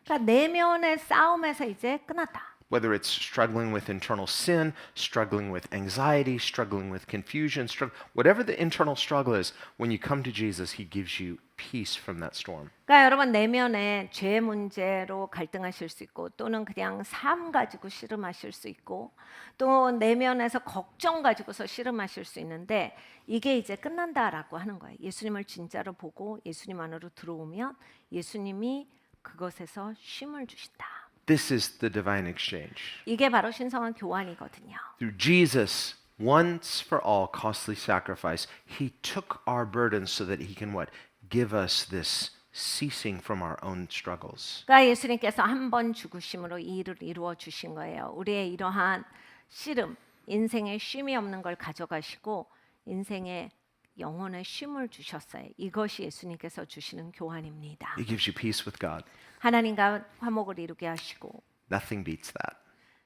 그러니까 내면의 싸움에서 이제 끝났다. Whether it's struggling with internal sin, struggling with anxiety, struggling with confusion, whatever the internal struggle is, when you come to Jesus, He gives you peace from that storm. 그러니까 여러분 내면에 죄 문제로 갈등하실 수 있고 또는 그냥 삶 가지고 씨름하실 수 있고 또 내면에서 걱정 가지고서 씨름하실 수 있는데 이게 이제 끝난다라고 하는 거예요. 예수님을 진짜로 보고 예수님 안으로 들어오면 예수님이 그것에서 쉼을 주신다. This is the divine exchange. 이게 바로 신성한 교환이거든요. Through Jesus, once for all costly sacrifice, He took our burdens so that He can what? Give us this ceasing from our own struggles. 그러니까 예수님께서 한 번 죽으심으로 이 일을 이루어 주신 거예요. 우리의 이러한 씨름, 인생에 쉼이 없는 걸 가져가시고 인생에 영혼의 쉼을 주셨어요. 이것이 예수님께서 주시는 교환입니다. He gives you peace with God. 하나님과 화목을 이루게 하시고 Nothing beats that.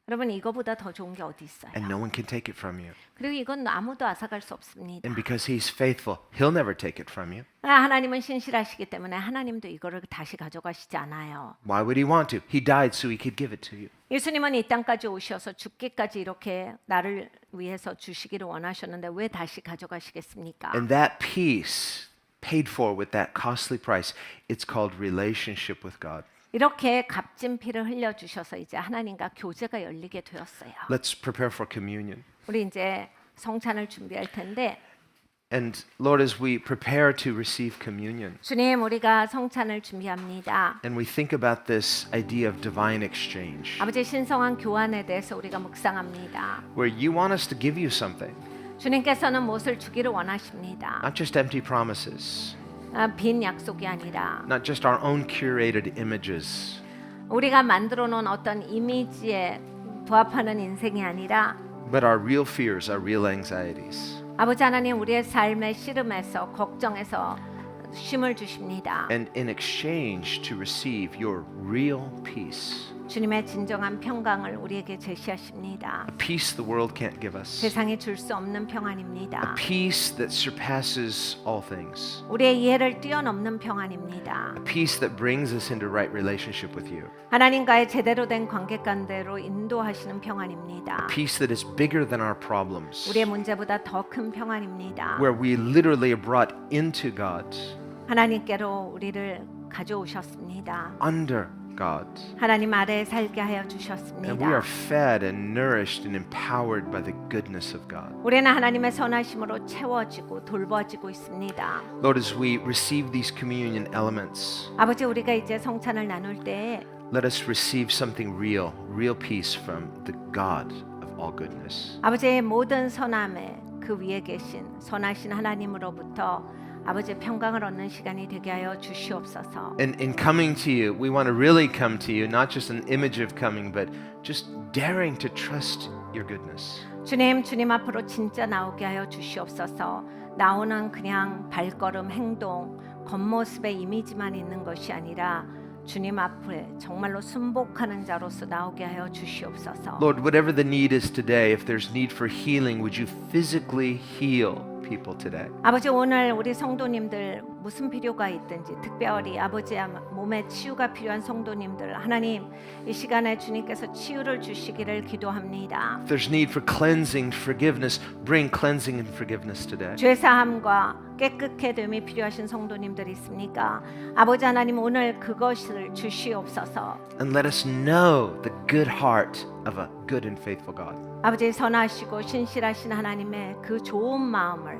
여러분 이거보다 더 좋은 게 어디 있어요? And no one can take it from you. 그리고 이건 아무도 앗아갈 수 없습니다. And because He's faithful, He'll never take it from you. 하나님은 신실하시기 때문에 하나님도 이거를 다시 가져가시지 않아요. Why would He want to? He died so He could give it to you. 예수님은 이 땅까지 오셔서 죽기까지 이렇게 나를 위해서 주시기를 원하셨는데 왜 다시 가져가시겠습니까? And that peace paid for with that costly price, it's called relationship with God. 이렇게 값진 피를 흘려 주셔서 이제 하나님과 교제가 열리게 되었어요. Let's prepare for communion. 우리 이제 성찬을 준비할 텐데 And Lord, as we prepare to receive communion, 주님 우리가 성찬을 준비합니다. and we think about this idea of divine exchange, 아버지 신성한 교환에 대해서 우리가 묵상합니다. where you want us to give you something, 주님께서는 무엇을 주기를 원하십니다. not just empty promises, 빈 약속이 아니라 not just our own curated images, 우리가 만들어 놓은 어떤 이미지에 부합하는 인생이 아니라 but our real fears, our real anxieties. 아버지 하나님 우리의 삶의 씨름에서 걱정에서 쉼을 주십니다. And in exchange to receive your real peace, 주님의 진정한 평강을 우리에게 제시하십니다. a peace the world can't give us, 세상에 줄 수 없는 평안입니다. a peace that surpasses all things, 우리의 이해를 뛰어넘는 평안입니다. a peace that brings us into right relationship with you, 하나님과의 제대로 된 관계 관대로 인도하시는 평안입니다. a peace that is bigger than our problems, 우리의 문제보다 더 큰 평안입니다. where we literally are brought into God, 하나님께로 우리를 가져오셨습니다. under God, 하나님 아래에 살게 하여 and we 주셨습니다. are fed and nourished and empowered by the goodness of God. 우리는 하나님의 선하심으로 채워지고 돌봐지고 있습니다. Lord, as we receive these communion elements, 아버지 우리가 이제 성찬을 나눌 때 let us receive something real, real peace from the God of all goodness. 아버지의 모든 선함에 그 위에 계신 선하신 하나님으로부터 아버지의 평강을 얻는 시간이 되게 하여 주시옵소서. And in coming to you, we want to really come to you, not just an image of coming, but just daring to trust your goodness. 주님 앞으로 진짜 나오게 하여 주시옵소서. 나오는 그냥 발걸음, 행동, 겉모습의 이미지만 있는 것이 아니라 주님 앞에 정말로 순복하는 자로서 나오게 하여 주시옵소서. Lord, whatever the need is today, if there's need for healing, would you physically heal people today? 아버지 오늘 우리 성도님들 무슨 필요가 있든지 특별히 아버지의 몸에 치유가 필요한 성도님들 하나님 이 시간에 주님께서 치유를 주시기를 기도합니다. If there's need for cleansing, forgiveness, bring cleansing and forgiveness today. 죄사함과 깨끗해 됨이 필요하신 성도님들 있습니까? 아버지 하나님 오늘 그것을 주시옵소서. And let us know the good heart of a good and faithful God. 아버지 선하시고 신실하신 하나님의 그 좋은 마음을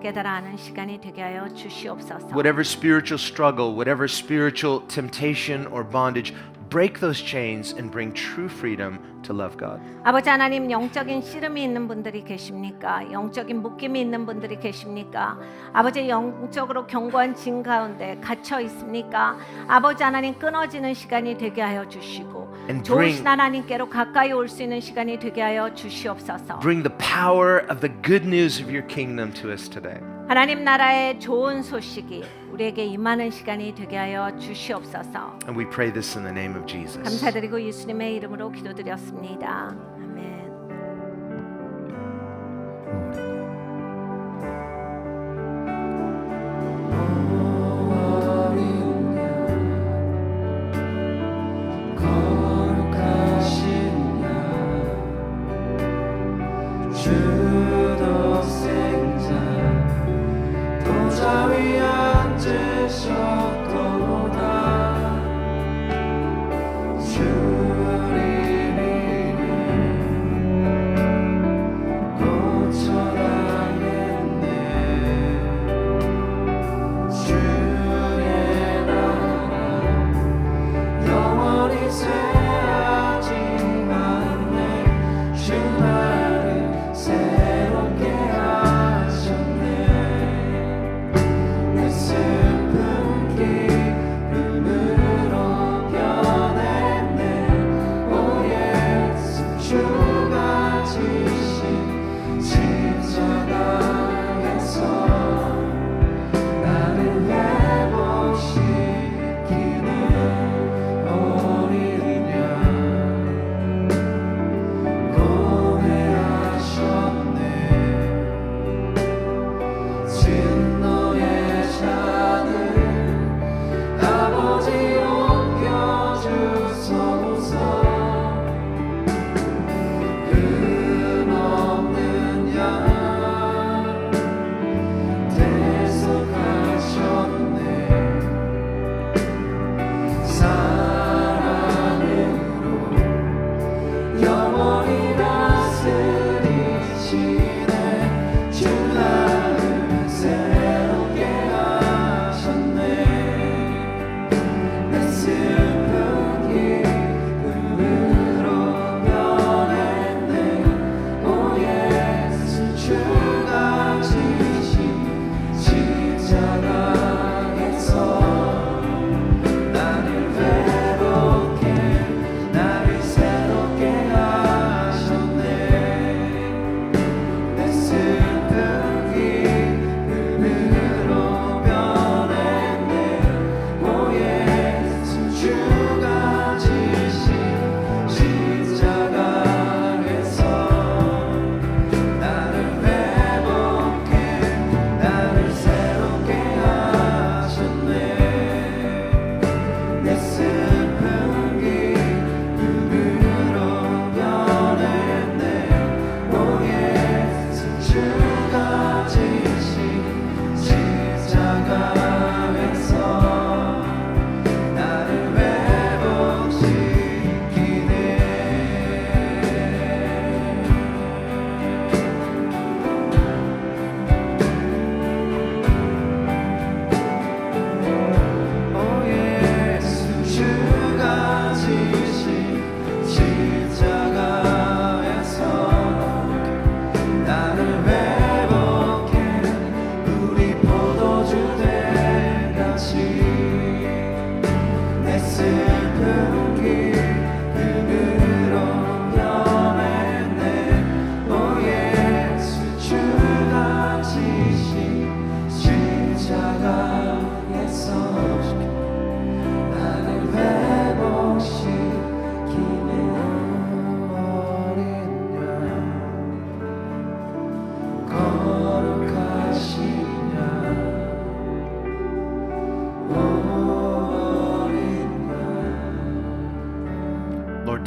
깨달아 아는 시간이 되게 하여 주시옵소서. Whatever spiritual struggle, whatever spiritual temptation or bondage, break those chains and bring true freedom to love God. 아버지 하나님 영적인 씨름이 있는 분들이 계십니까? 영적인 묶임이 있는 분들이 계십니까? 아버지 영적으로 견고한 진 가운데 갇혀 있습니까? 아버지 하나님 끊어지는 시간이 되게 하여 주시고 And 좋으신 하나님께로 가까이 올 수 있는 시간이 되게 하여 주시옵소서. Bring the power of the good news of your kingdom to us today. 하나님 나라의 좋은 소식이 우리에게 임하는 시간이 되게 하여 주시옵소서. And we pray this in the name of Jesus. 감사드리고 예수님의 이름으로 기도드렸습니다. 아멘. 거룩하신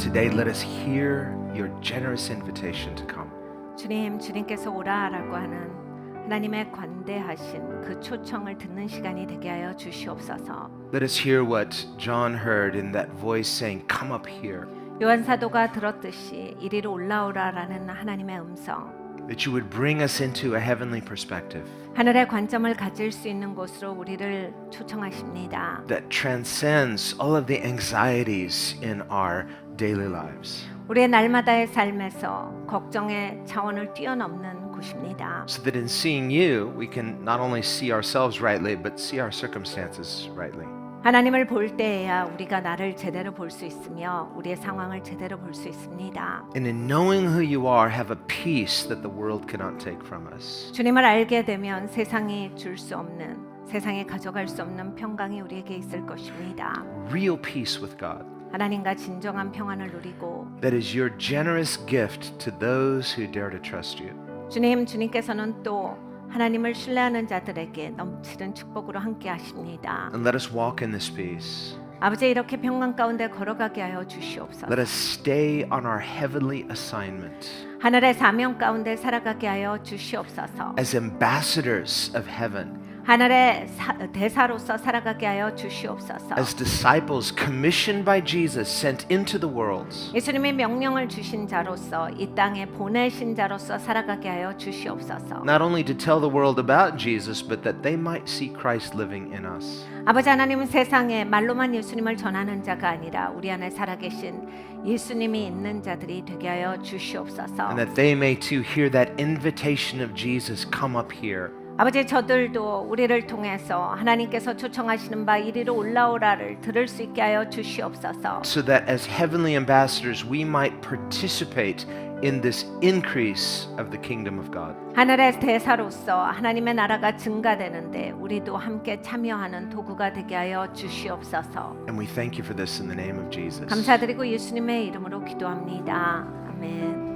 today let us hear your generous invitation to come. 주님, 주님께서 오라라고 하는 하나님의 관대하신 그 초청을 듣는 시간이 되게 하여 주시옵소서. Let us hear what John heard in that voice saying, come up here. 요한 사도가 들었듯이 이리로 올라오라라는 하나님의 음성, That you would bring us into a heavenly perspective 하늘의 관점을 가질 수 있는 곳으로 우리를 초청하십니다. that transcends all of the anxieties in our daily lives. 우리의 날마다의 삶에서 걱정의 차원을 뛰어넘는 곳입니다. So that in seeing you, we can not only see ourselves rightly, but see our circumstances rightly. 하나님을 볼 때에야 우리가 나를 제대로 볼 수 있으며 우리의 상황을 제대로 볼 수 있습니다. And in knowing who you are, have a peace that the world cannot take from us. 주님을 알게 되면 세상이 줄 수 없는, 세상이 가져갈 수 없는 평강이 우리에게 있을 것입니다. Real peace with God. 하나님과 진정한 평안을 누리고 That is your generous gift to those who dare to trust you. 주님께서는 또 하나님을 신뢰하는 자들에게 넘치는 축복으로 함께 하십니다. And let us walk in this peace. 아버지, 이렇게 평강 가운데 걸어가게 하여 주시옵소서. Let us stay on our heavenly assignment 하늘의 사명 가운데 살아가게 하여 주시옵소서. as ambassadors of heaven, 하늘의 대사로서 살아가게 하여 주시옵소서. as disciples commissioned by Jesus, sent into the world, 예수님이 명령을 주신 자로서 이 땅에 보내신 자로서 살아가게 하여 주시옵소서. not only to tell the world about Jesus, but that they might see Christ living in us. 아버지 하나님은 세상에 말로만 예수님을 전하는 자가 아니라 우리 안에 살아계신 예수님이 있는 자들이 되게 하여 주시옵소서. And that they may too hear that invitation of Jesus, come up here. 아버지, 저들도 우리를 통해서 하나님께서 초청하시는 바 이리로 올라오라를 들을 수 있게 하여 주시옵소서. So that as heavenly ambassadors, we might participate in this increase of the kingdom of God. 하늘의 대사로서 하나님의 나라가 증가되는데 우리도 함께 참여하는 도구가 되게 하여 주시옵소서. And we thank you for this in the name of Jesus. 감사드리고 예수님의 이름으로 기도합니다. 아멘.